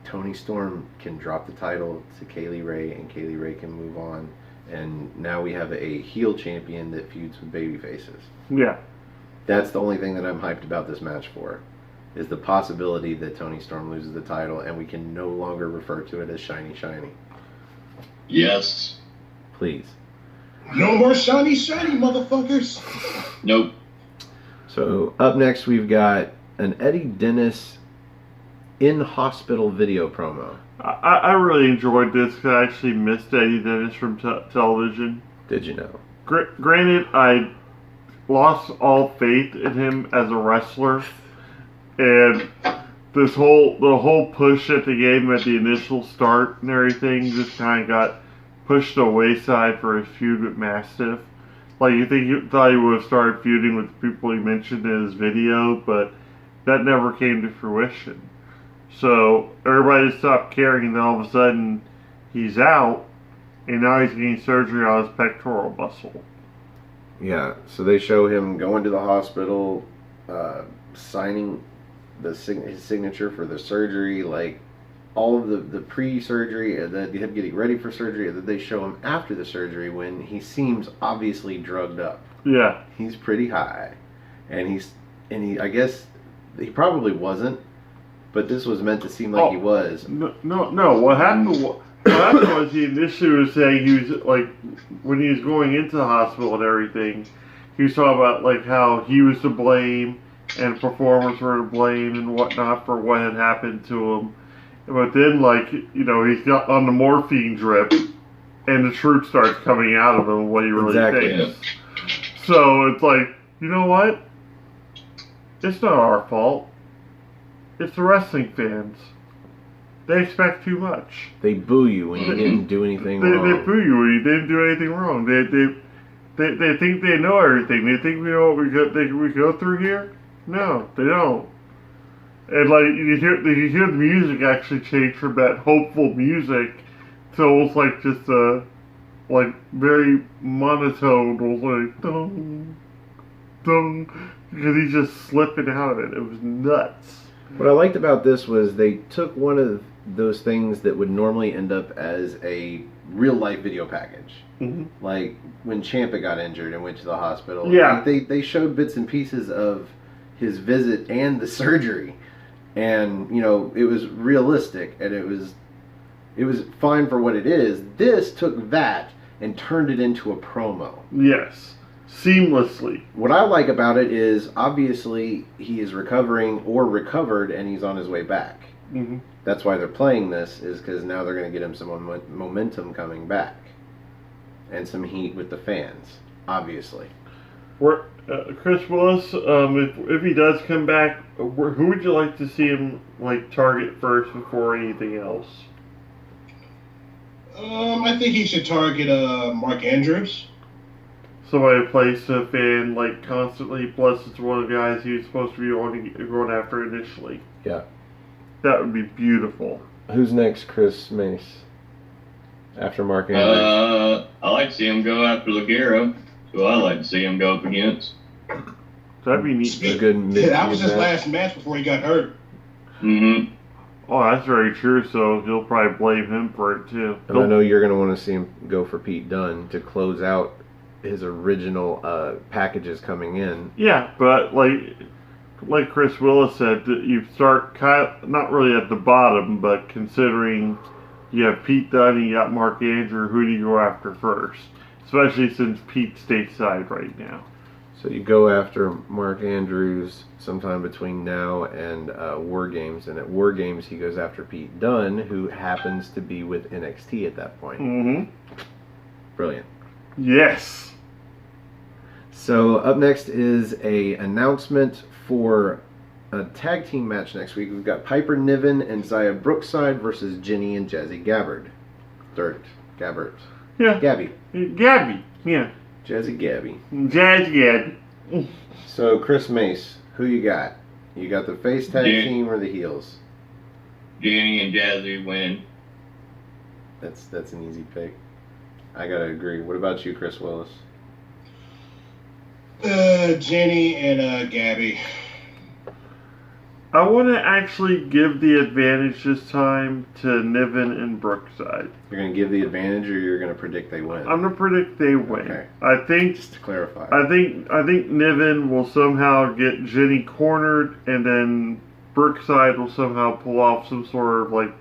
Speaker 3: Toni Storm can drop the title to Kaylee Ray, and Kaylee Ray can move on. And now we have a heel champion that feuds with baby faces.
Speaker 1: Yeah.
Speaker 3: That's the only thing that I'm hyped about this match for, is the possibility that Toni Storm loses the title and we can no longer refer to it as shiny.
Speaker 2: Yes.
Speaker 3: Please.
Speaker 4: No more shiny, motherfuckers.
Speaker 2: Nope.
Speaker 3: So up next we've got an Eddie Dennis in-hospital video promo.
Speaker 1: I really enjoyed this because I actually missed Eddie Dennis from television.
Speaker 3: Did you know?
Speaker 1: Granted, I lost all faith in him as a wrestler, and the whole push at the game at the initial start and everything just kind of got pushed to the wayside for his feud with Mastiff. Like, you thought he would have started feuding with the people he mentioned in his video, but that never came to fruition. So everybody stopped caring, and then all of a sudden he's out, and now he's getting surgery on his pectoral muscle.
Speaker 3: Yeah, so they show him going to the hospital, signing his signature for the surgery. Like, all of the pre-surgery and then him getting ready for surgery, and then they show him after the surgery when he seems obviously drugged up.
Speaker 1: Yeah.
Speaker 3: He's pretty high, and he I guess he probably wasn't, but this was meant to seem like he was.
Speaker 1: No. What happened? What happened was he initially was saying he was like when he was going into the hospital and everything, he was talking about like how he was to blame and performers were to blame and whatnot for what had happened to him. But then, like, he's got on the morphine drip, and the truth starts coming out of him what he really thinks. So it's like, you know what? It's not our fault. It's the wrestling fans. They expect too much.
Speaker 3: They boo you when you didn't do anything wrong.
Speaker 1: They boo you when you didn't do anything wrong. They think they know everything. They think we know what we go through here. No, they don't. And like you hear the music actually change from that hopeful music to almost like just like very monotone, like dun dun, because he's just slipping out of it. It was nuts.
Speaker 3: What I liked about this was they took one of those things that would normally end up as a real life video package, like when Ciampa got injured and went to the hospital.
Speaker 1: Yeah,
Speaker 3: like they showed bits and pieces of his visit and the surgery. And it was realistic, and it was fine for what it is. This took that and turned it into a promo.
Speaker 1: Yes, seamlessly.
Speaker 3: What I like about it is obviously he is recovering or recovered, and he's on his way back.
Speaker 1: Mm-hmm.
Speaker 3: That's why they're playing this, is because now they're going to get him some momentum coming back, and some heat with the fans, obviously.
Speaker 1: Chris Willis, if he does come back, who would you like to see him like target first before anything else?
Speaker 4: I think he should target Mark Andrews.
Speaker 1: Somebody plays the fan like constantly. Plus, it's one of the guys he was supposed to be going after initially.
Speaker 3: Yeah,
Speaker 1: that would be beautiful.
Speaker 3: Who's next, Chris Mace? After Mark Andrews,
Speaker 2: I like to see him go after Ligero. Who I like to see him go up against.
Speaker 1: That'd be neat.
Speaker 4: That was his last match before he got hurt.
Speaker 2: Mm-hmm.
Speaker 1: Oh, that's very true. So he'll probably blame him for it too.
Speaker 3: And I know you're going to want to see him go for Pete Dunne to close out his original packages coming in.
Speaker 1: Yeah, but like Chris Willis said, you start not really at the bottom, but considering you have Pete Dunne and you got Mark Andrew, who do you go after first? Especially since Pete's stateside right now.
Speaker 3: So you go after Mark Andrews sometime between now and War Games, and at War Games he goes after Pete Dunne, who happens to be with NXT at that point.
Speaker 1: Mm-hmm.
Speaker 3: Brilliant.
Speaker 1: Yes.
Speaker 3: So up next is a announcement for a tag team match next week. We've got Piper Niven and Zaya Brookside versus Jenny and Jazzy Gabbard. Gabbard.
Speaker 1: Yeah.
Speaker 3: Gabby.
Speaker 1: Yeah.
Speaker 3: Jazzy Gabby.
Speaker 1: Jazzy Gabby.
Speaker 3: So, Chris Mace, who you got? You got the face tag team or the heels?
Speaker 2: Jenny and Jazzy win.
Speaker 3: That's an easy pick. I gotta agree. What about you, Chris Willis?
Speaker 4: Jenny and Gabby.
Speaker 1: I want to actually give the advantage this time to Niven and Brookside.
Speaker 3: You're going to give the advantage, or you're going to predict they win?
Speaker 1: I'm going to predict they win.
Speaker 3: Okay.
Speaker 1: I think,
Speaker 3: just to clarify.
Speaker 1: I think Niven will somehow get Jenny cornered, and then Brookside will somehow pull off some sort of like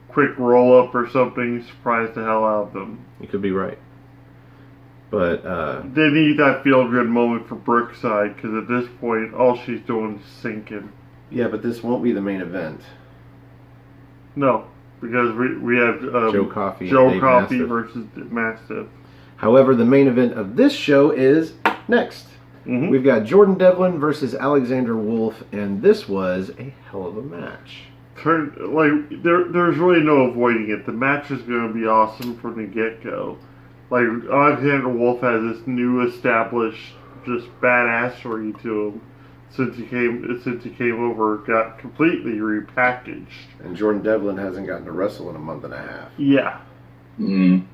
Speaker 1: quick roll up or something, surprise the hell out of them.
Speaker 3: You could be right. But
Speaker 1: they need that feel good moment for Brookside, because at this point all she's doing is sinking.
Speaker 3: Yeah, but this won't be the main event.
Speaker 1: No, because we have
Speaker 3: Joe Coffey
Speaker 1: versus Mastiff.
Speaker 3: However, the main event of this show is next.
Speaker 1: Mm-hmm.
Speaker 3: We've got Jordan Devlin versus Alexander Wolf, and this was a hell of a match.
Speaker 1: There's really no avoiding it. The match is going to be awesome from the get-go. Like, Alexander Wolf has this new established, just badassery to him. Since he came over, got completely repackaged.
Speaker 3: And Jordan Devlin hasn't gotten to wrestle in a month and a half.
Speaker 1: Yeah.
Speaker 2: Mm.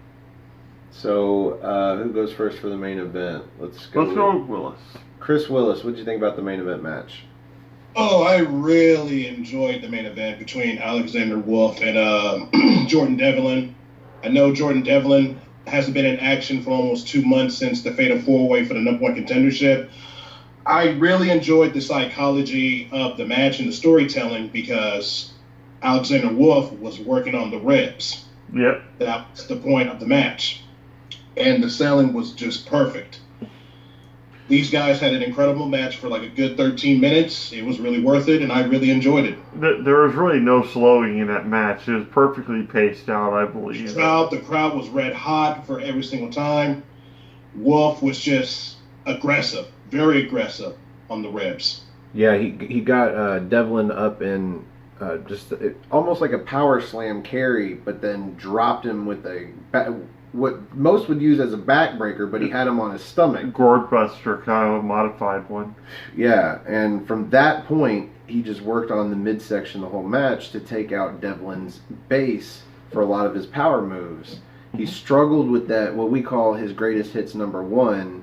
Speaker 3: So, who goes first for the main event? Let's go with
Speaker 1: Willis.
Speaker 3: Chris Willis, what did you think about the main event match?
Speaker 4: Oh, I really enjoyed the main event between Alexander Wolf and Jordan Devlin. I know Jordan Devlin hasn't been in action for almost 2 months since the Fatal 4-Way for the #1 contendership. I really enjoyed the psychology of the match and the storytelling because Alexander Wolf was working on the ribs.
Speaker 1: Yep.
Speaker 4: That was the point of the match. And the selling was just perfect. These guys had an incredible match for like a good 13 minutes. It was really worth it, and I really enjoyed it.
Speaker 1: There was really no slowing in that match. It was perfectly paced out, I believe.
Speaker 4: The crowd was red hot for every single time. Wolf was just aggressive, very aggressive on the ribs.
Speaker 3: Yeah, he got Devlin up in almost like a power slam carry, but then dropped him with what most would use as a backbreaker, but he had him on his stomach.
Speaker 1: Gourd Buster, kind of a modified one.
Speaker 3: Yeah, and from that point, he just worked on the midsection the whole match to take out Devlin's base for a lot of his power moves. He struggled with that, what we call his greatest hits #1,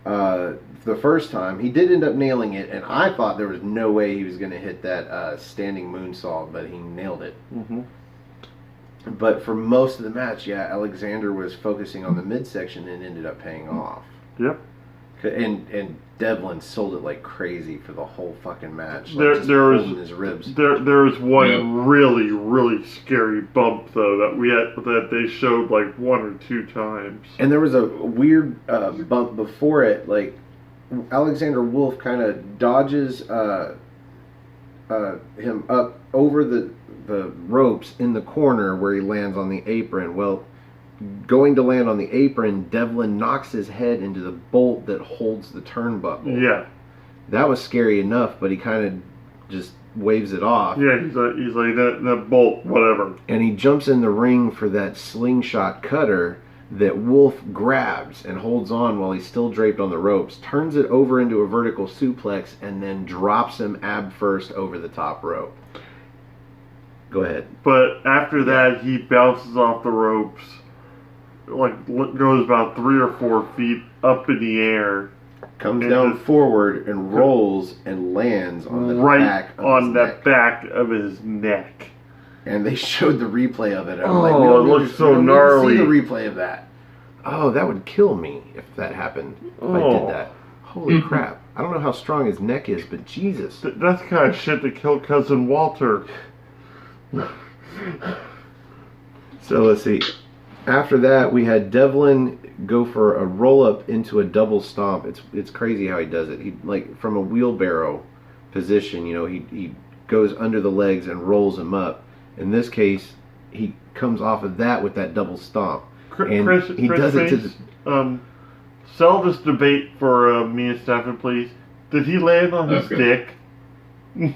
Speaker 3: the first time. He did end up nailing it, and I thought there was no way he was going to hit that standing moonsault, but he nailed it.
Speaker 1: Mm-hmm.
Speaker 3: But for most of the match, yeah, Alexander was focusing on the midsection and ended up paying off.
Speaker 1: Yep.
Speaker 3: And Devlin sold it like crazy for the whole fucking match.
Speaker 1: There was
Speaker 3: his ribs.
Speaker 1: There was one really, really scary bump though that they showed like 1 or 2 times.
Speaker 3: And there was a weird bump before it. Like Alexander Wolf kind of dodges him up over the ropes in the corner where he lands on the apron. Well, going to land on the apron, Devlin knocks his head into the bolt that holds the turnbuckle.
Speaker 1: Yeah.
Speaker 3: That was scary enough, but he kind of just waves it off.
Speaker 1: Yeah, he's like that bolt, whatever.
Speaker 3: And he jumps in the ring for that slingshot cutter that Wolf grabs and holds on while he's still draped on the ropes, turns it over into a vertical suplex, and then drops him ab first over the top rope. Go ahead.
Speaker 1: But after that, he bounces off the ropes, like goes about 3 or 4 feet up in the air,
Speaker 3: comes down forward and rolls and lands on the
Speaker 1: back of his neck.
Speaker 3: And they showed the replay of it.
Speaker 1: It looks so gnarly.
Speaker 3: See the replay of that. Oh, that would kill me if that happened. If I did that. Holy crap! I don't know how strong his neck is, but Jesus.
Speaker 1: That's the kind of shit that killed Cousin Walter.
Speaker 3: So let's see. After that, we had Devlin go for a roll up into a double stomp. It's crazy how he does it. He like from a wheelbarrow position. You know, he goes under the legs and rolls him up. In this case, he comes off of that with that double stomp, and he does it to the.
Speaker 1: Sell this debate for me and Stefan, please. Did he land on his dick? It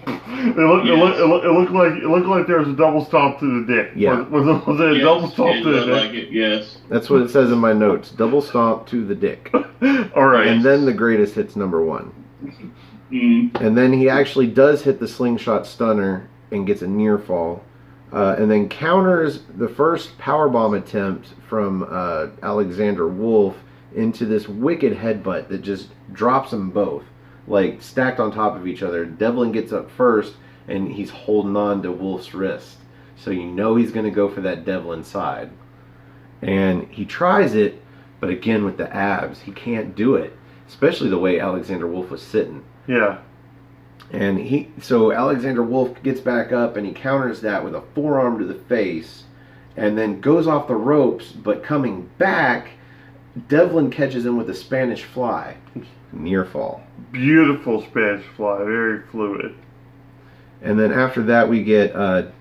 Speaker 1: looked like there was a double stomp to the dick.
Speaker 3: Yeah.
Speaker 1: Was it a double stomp to the dick?
Speaker 2: Like it, yes.
Speaker 3: That's what it says in my notes. Double stomp to the dick.
Speaker 1: All right.
Speaker 3: And then the greatest hits #1. And then he actually does hit the slingshot stunner and gets a near fall. And then counters the first powerbomb attempt from Alexander Wolf into this wicked headbutt that just drops them both, like stacked on top of each other. Devlin gets up first, and he's holding on to Wolf's wrist. So you know he's going to go for that Devlin side. And he tries it, but again with the abs, he can't do it, especially the way Alexander Wolf was sitting.
Speaker 1: Yeah.
Speaker 3: And so Alexander Wolf gets back up and he counters that with a forearm to the face and then goes off the ropes, but coming back, Devlin catches him with a Spanish fly. Near fall.
Speaker 1: Beautiful Spanish fly, very fluid.
Speaker 3: And then after that we get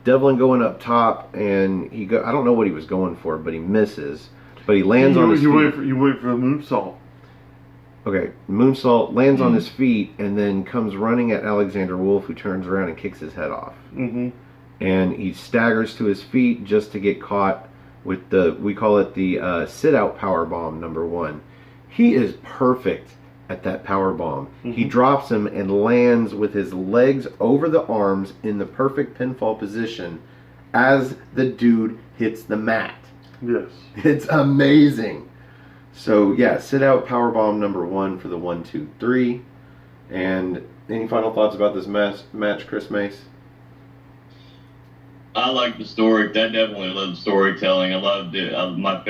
Speaker 3: Devlin going up top, and I don't know what he was going for, but he misses. But he lands on his feet.
Speaker 1: You wait for the moonsault.
Speaker 3: Okay, moonsault, lands on his feet, and then comes running at Alexander Wolf, who turns around and kicks his head off.
Speaker 1: Mm-hmm.
Speaker 3: And he staggers to his feet just to get caught with we call it the sit-out powerbomb #1. He is perfect at that powerbomb. Mm-hmm. He drops him and lands with his legs over the arms in the perfect pinfall position as the dude hits the mat.
Speaker 1: Yes.
Speaker 3: It's amazing. So yeah, sit out powerbomb #1 for the 1, 2, 3, and Any final thoughts about this match, Chris Mace?
Speaker 2: I like the story. That definitely loved storytelling. I loved it. One of my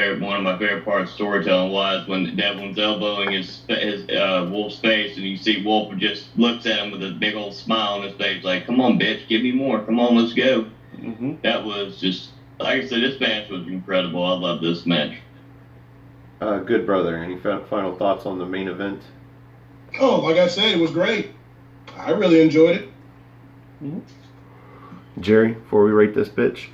Speaker 2: favorite parts of storytelling was when Devlin's elbowing his Wolf's face, and you see Wolf just looks at him with a big old smile on his face, like, "Come on, bitch, give me more. Come on, let's go." Mm-hmm. That was just, like I said, this match was incredible. I love this match.
Speaker 3: Good brother. Any final thoughts on the main event?
Speaker 4: Oh, like I said, it was great. I really enjoyed it.
Speaker 3: Mm-hmm. Jerry, before we rate this bitch,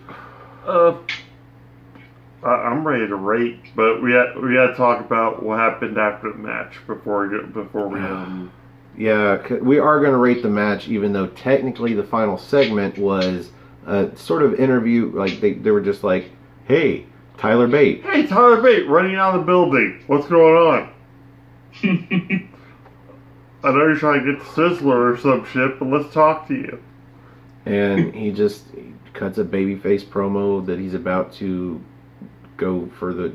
Speaker 1: I'm ready to rate, but we had to talk about what happened after the match before we.
Speaker 3: Yeah, we are going to rate the match, even though technically the final segment was a sort of interview. Like they were just like, "Hey, Tyler Bate.
Speaker 1: Hey, Tyler Bate, running out of the building. What's going on?" I know you're trying to get the Sizzler or some shit, but let's talk to you.
Speaker 3: And he cuts a babyface promo that he's about to go for the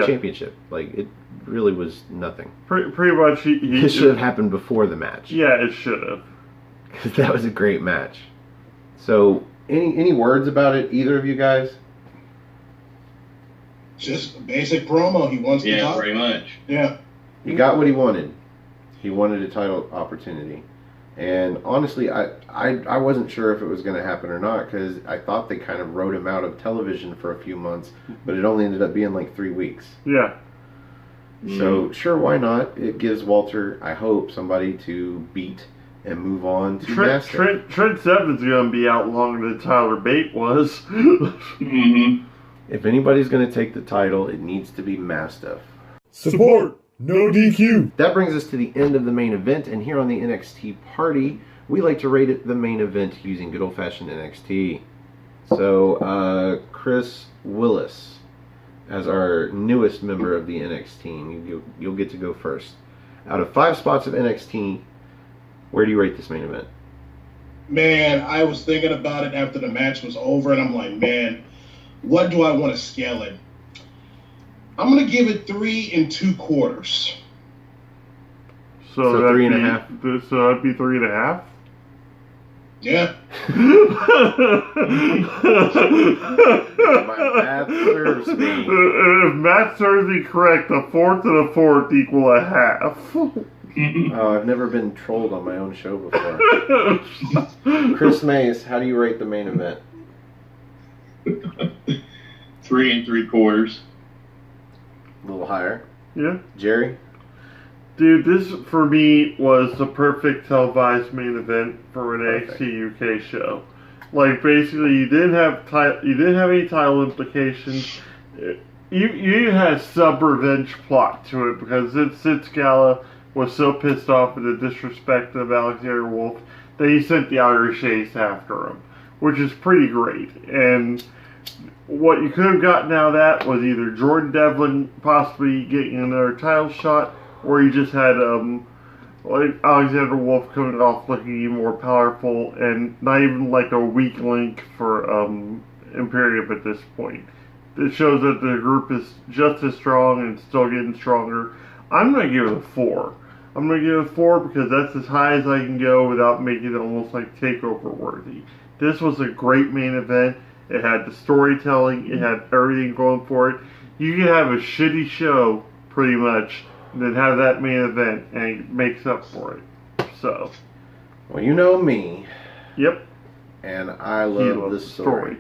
Speaker 3: championship. Like, it really was nothing.
Speaker 1: Pretty much,
Speaker 3: this should have happened before the match.
Speaker 1: Yeah, it should have.
Speaker 3: Because that was a great match. So, any words about it, either of you guys?
Speaker 4: Just a basic promo. He wants to talk.
Speaker 2: Yeah, pretty much.
Speaker 4: Yeah.
Speaker 3: He got what he wanted. He wanted a title opportunity. And honestly, I wasn't sure if it was going to happen or not, because I thought they kind of wrote him out of television for a few months, but it only ended up being like 3 weeks.
Speaker 1: Yeah.
Speaker 3: So, sure, why not? It gives Walter, I hope, somebody to beat and move on to Mastiff.
Speaker 1: Trent Seven's going to be out longer than Tyler Bate was. Mm-hmm.
Speaker 3: If anybody's going to take the title, it needs to be Mastiff.
Speaker 5: Support! No DQ.
Speaker 3: That brings us to the end of the main event, and here on the NXT party, we like to rate the main event using good old-fashioned NXT. So, Chris Willis, as our newest member of the NXT team, you'll get to go first. Out of 5 spots of NXT, where do you rate this main event?
Speaker 4: Man, I was thinking about it after the match was over, and I'm like, man, what do I want to scale it? I'm going to give it 3 2/4.
Speaker 1: So
Speaker 3: 3.5.
Speaker 1: So that'd be 3.5?
Speaker 4: Yeah.
Speaker 3: My math serves me.
Speaker 1: If math serves me correct, a fourth and a fourth equal a half.
Speaker 3: Oh, I've never been trolled on my own show before. Chris Mace, how do you rate the main event?
Speaker 2: 3 3/4.
Speaker 3: A little higher.
Speaker 1: Yeah.
Speaker 3: Jerry?
Speaker 1: Dude, this for me was the perfect televised main event for an NXT UK show. Like, basically, you didn't have any title implications. You even had a sub-revenge plot to it, because Sid Scala was so pissed off at the disrespect of Alexander Wolf that he sent the Irish Ace after him, which is pretty great. And what you could have gotten out of that was either Jordan Devlin possibly getting another title shot, or you just had like Alexander Wolf coming off looking even more powerful and not even like a weak link for Imperium at this point. It shows that the group is just as strong and still getting stronger. I'm going to give it a 4. I'm going to give it a 4 because that's as high as I can go without making it almost like takeover worthy. This was a great main event. It had the storytelling. It had everything going for it. You can have a shitty show, pretty much, and then have that main event, and it makes up for it. So.
Speaker 3: Well, you know me.
Speaker 1: Yep.
Speaker 3: And I love this story.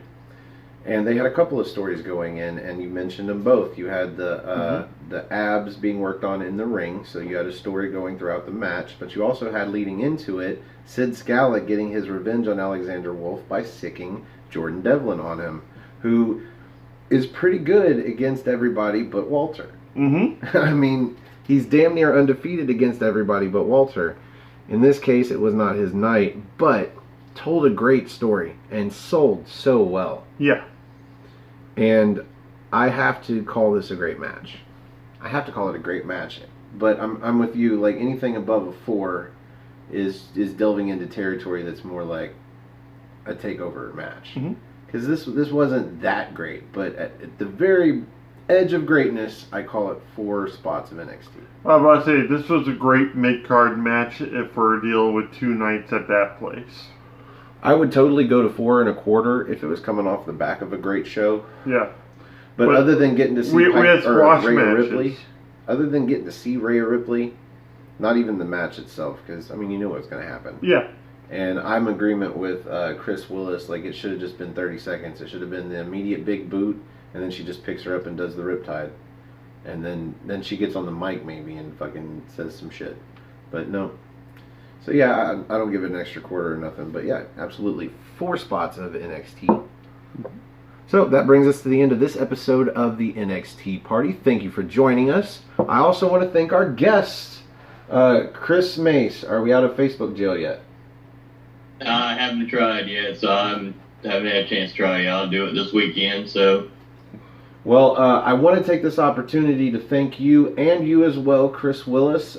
Speaker 3: And they had a couple of stories going in, and you mentioned them both. You had the abs being worked on in the ring, so you had a story going throughout the match, but you also had leading into it, Sid Scala getting his revenge on Alexander Wolf by sicking Jordan Devlin on him, who is pretty good against everybody but Walter. Mm-hmm. I mean, he's damn near undefeated against everybody but Walter. In this case, it was not his night, but told a great story and sold so well.
Speaker 1: Yeah.
Speaker 3: And I have to call this a great match. I have to call it a great match. But I'm with you. Like, anything above a 4 is delving into territory that's more like a takeover match. Because this wasn't that great, but at the very edge of greatness, I call it 4 spots of NXT.
Speaker 1: I was about to say, this was a great mid-card match if we're dealing with 2 nights at that place.
Speaker 3: I would totally go to 4 1/4 if it was coming off the back of a great show.
Speaker 1: Yeah.
Speaker 3: But other than getting to see
Speaker 1: we had squash
Speaker 3: Rhea
Speaker 1: matches.
Speaker 3: Ripley, other than getting to see Rhea Ripley, not even the match itself, because, I mean, you knew what was going to happen.
Speaker 1: Yeah.
Speaker 3: And I'm in agreement with Chris Willis. Like, it should have just been 30 seconds. It should have been the immediate big boot, and then she just picks her up and does the riptide. And then she gets on the mic, maybe, and fucking says some shit. But no. So, yeah, I don't give it an extra quarter or nothing. But, yeah, absolutely. 4 spots of NXT. So, that brings us to the end of this episode of the NXT Party. Thank you for joining us. I also want to thank our guests. Chris Mace, are we out of Facebook jail yet?
Speaker 2: I haven't tried yet, so I haven't had a chance to try it. I'll do it this weekend, so.
Speaker 3: Well, I want to take this opportunity to thank you, and you as well, Chris Willis.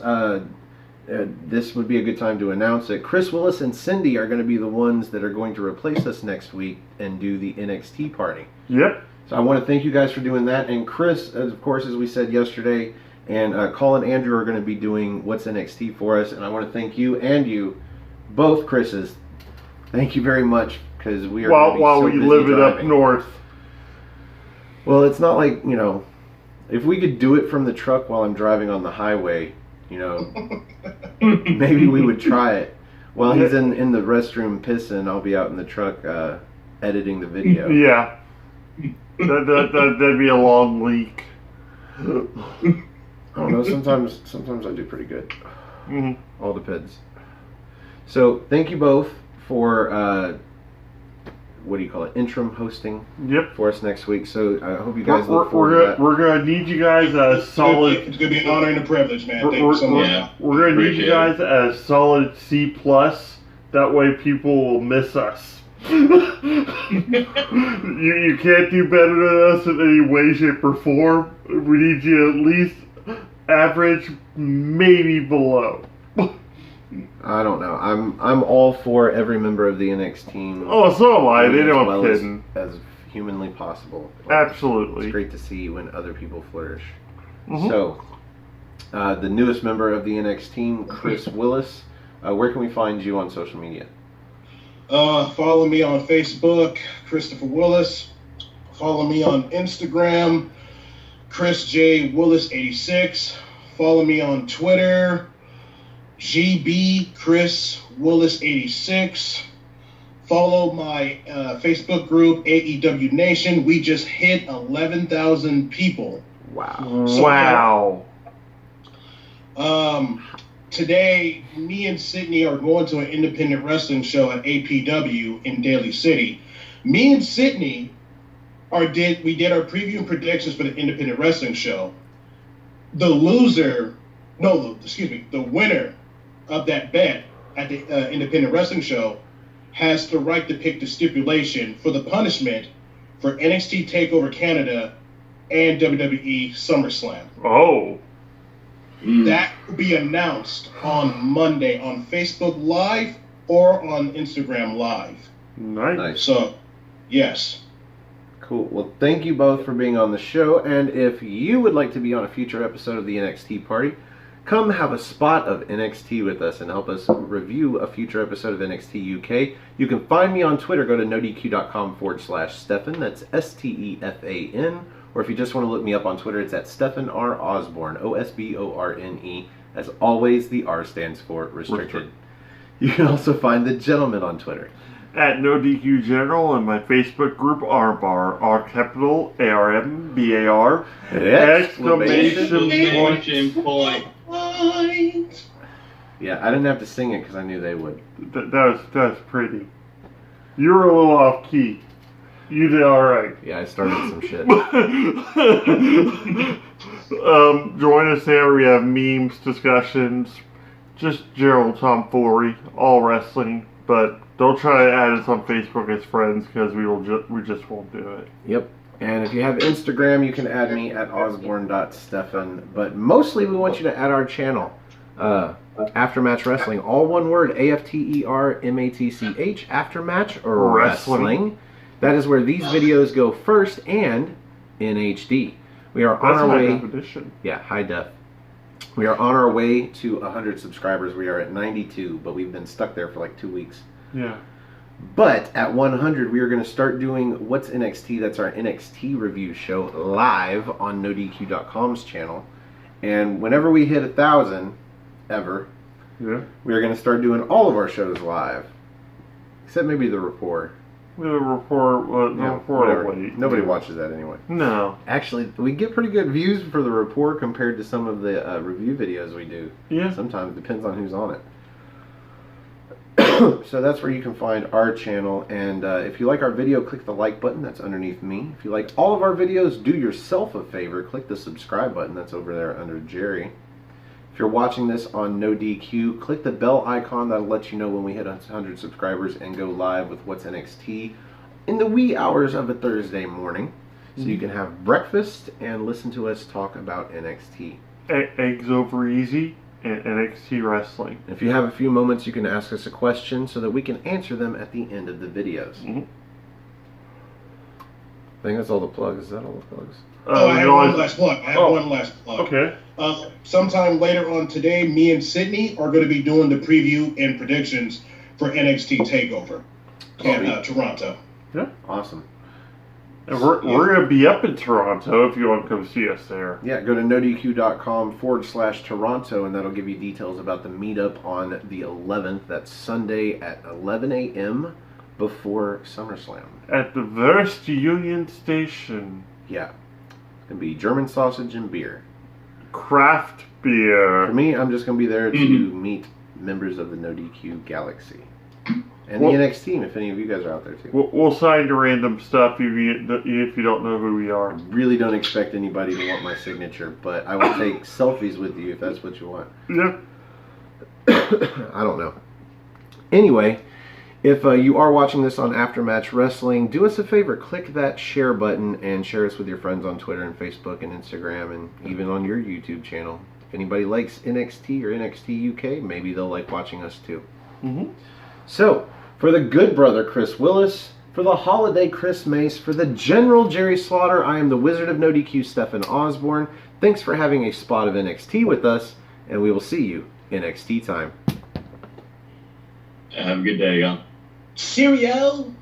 Speaker 3: This would be a good time to announce it. Chris Willis and Cindy are going to be the ones that are going to replace us next week and do the NXT party.
Speaker 1: Yep.
Speaker 3: So I want to thank you guys for doing that. And Chris, of course, as we said yesterday, and Colin and Andrew are going to be doing What's NXT for us. And I want to thank you and you, both Chris's. Thank you very much, because we are
Speaker 1: while we live it up north.
Speaker 3: Well, it's not like, you know, if we could do it from the truck while I'm driving on the highway, you know, maybe we would try it. While he's in the restroom pissing, I'll be out in the truck editing the video.
Speaker 1: Yeah. That'd be a long leak.
Speaker 3: I don't know, sometimes I do pretty good.
Speaker 1: Mm-hmm.
Speaker 3: All depends. So, thank you both for, what do you call it, interim hosting for us next week. So, I hope you guys look forward to that.
Speaker 1: We're going to need you guys as solid...
Speaker 4: It's going to be an honor and a privilege, man. Thank you so much.
Speaker 1: We're going to need you guys as solid C+. That way people will miss us. You can't do better than us in any way, shape, or form. We need you at least average, maybe below.
Speaker 3: I don't know. I'm all for every member of the NXT team.
Speaker 1: Oh, so am I. They know I'm
Speaker 3: as
Speaker 1: kidding.
Speaker 3: As humanly possible.
Speaker 1: Absolutely.
Speaker 3: It's great to see when other people flourish.
Speaker 1: Mm-hmm.
Speaker 3: So, the newest member of the NXT team, Chris Willis. Where can we find you on social media?
Speaker 4: Follow me on Facebook, Christopher Willis. Follow me on Instagram, Chris J. Willis 86. Follow me on Twitter, GB Chris Willis 86. Follow my Facebook group, AEW Nation. We just hit 11,000 people.
Speaker 3: Wow.
Speaker 4: So,
Speaker 1: wow.
Speaker 4: Today, me and Sydney are going to an independent wrestling show at APW in Daly City. Me and Sydney we did our preview and predictions for the independent wrestling show. The winner of that bet at the independent wrestling show has the right to pick the stipulation for the punishment for NXT TakeOver Canada and WWE SummerSlam.
Speaker 1: Oh.
Speaker 4: That will be announced on Monday on Facebook Live or on Instagram Live.
Speaker 1: Nice.
Speaker 4: So, yes.
Speaker 3: Cool. Well, thank you both for being on the show. And if you would like to be on a future episode of the NXT Party, come have a spot of NXT with us and help us review a future episode of NXT UK. You can find me on Twitter. Go to nodq.com/Stefan. That's STEFAN. Or if you just want to look me up on Twitter, it's at Stephen R. Osborne, OSBORNE. As always, the R stands for restricted. You can also find the gentleman on Twitter
Speaker 1: at NoDQ General, and my Facebook group Armbar, R capital ARMBAR
Speaker 2: exclamation point.
Speaker 3: Yeah, I didn't have to sing it because I knew they would.
Speaker 1: That was pretty. You were a little off key. You did all right.
Speaker 3: Yeah, I started some shit.
Speaker 1: Join us there. We have memes, discussions, just general tomfoolery, all wrestling. But don't try to add us on Facebook as friends because we just won't do it.
Speaker 3: Yep. And if you have Instagram, you can add me at osborne.stefan. But mostly we want you to add our channel, Aftermatch Wrestling. All one word, AFTERMATCH, Aftermatch Wrestling. That is where these videos go first and in HD. We are on
Speaker 1: That's
Speaker 3: our
Speaker 1: high
Speaker 3: way.
Speaker 1: definition.
Speaker 3: Yeah, high def. We are on our way to 100 subscribers. We are at 92, but we've been stuck there for like 2 weeks.
Speaker 1: Yeah.
Speaker 3: But at 100, we are going to start doing What's NXT. That's our NXT review show live on NoDQ.com's channel. And whenever we hit 1,000, ever,
Speaker 1: Yeah.
Speaker 3: we are going to start doing all of our shows live. Except maybe the Rapport.
Speaker 1: The report,
Speaker 3: Whatever.
Speaker 1: late.
Speaker 3: Nobody watches that anyway.
Speaker 1: No.
Speaker 3: Actually, we get pretty good views for the Rapport compared to some of the review videos we do.
Speaker 1: Yeah.
Speaker 3: Sometimes it depends on who's on it. So that's where you can find our channel. And if you like our video, click the like button. That's underneath me. If you like all of our videos, do yourself a favor. Click the subscribe button. That's over there under Jerry. If you're watching this on No DQ, click the bell icon. That'll let you know when we hit 100 subscribers and go live with What's NXT in the wee hours of a Thursday morning. So you can have breakfast and listen to us talk about NXT.
Speaker 1: Eggs over easy and NXT wrestling.
Speaker 3: If you have a few moments, you can ask us a question so that we can answer them at the end of the videos.
Speaker 1: Mhm.
Speaker 3: I think that's all the plugs. Is that all the plugs?
Speaker 4: I have one last plug. One last plug.
Speaker 1: Okay.
Speaker 4: Sometime later on today, me and Sydney are going to be doing the preview and predictions for NXT TakeOver in Toronto.
Speaker 1: Yeah.
Speaker 3: Awesome.
Speaker 1: And we're going to be up in Toronto if you want to come see us there.
Speaker 3: Yeah, go to nodq.com/Toronto, and that'll give you details about the meetup on the 11th. That's Sunday at 11 a.m. before SummerSlam.
Speaker 1: At the Verst Union Station.
Speaker 3: Yeah. It's going to be German sausage and beer.
Speaker 1: Craft beer.
Speaker 3: For me, I'm just going to be there to meet members of the No DQ Galaxy. And
Speaker 1: Well,
Speaker 3: the NXT team, if any of you guys are out there too.
Speaker 1: We'll sign to random stuff if you don't know who we are.
Speaker 3: Really don't expect anybody to want my signature, but I will take selfies with you if that's what you want.
Speaker 1: Yeah.
Speaker 3: I don't know. Anyway, if you are watching this on Aftermatch Wrestling, do us a favor, click that share button and share us with your friends on Twitter and Facebook and Instagram and even on your YouTube channel. If anybody likes NXT or NXT UK, maybe they'll like watching us too.
Speaker 1: Mm-hmm.
Speaker 3: So, for the good brother Chris Willis, for the holiday Chris Mace, for the General Jerry Slaughter, I am the Wizard of No DQ, Stephen Osborne. Thanks for having a spot of NXT with us, and we will see you NXT time.
Speaker 2: Have a good day, y'all.
Speaker 4: Cheerio.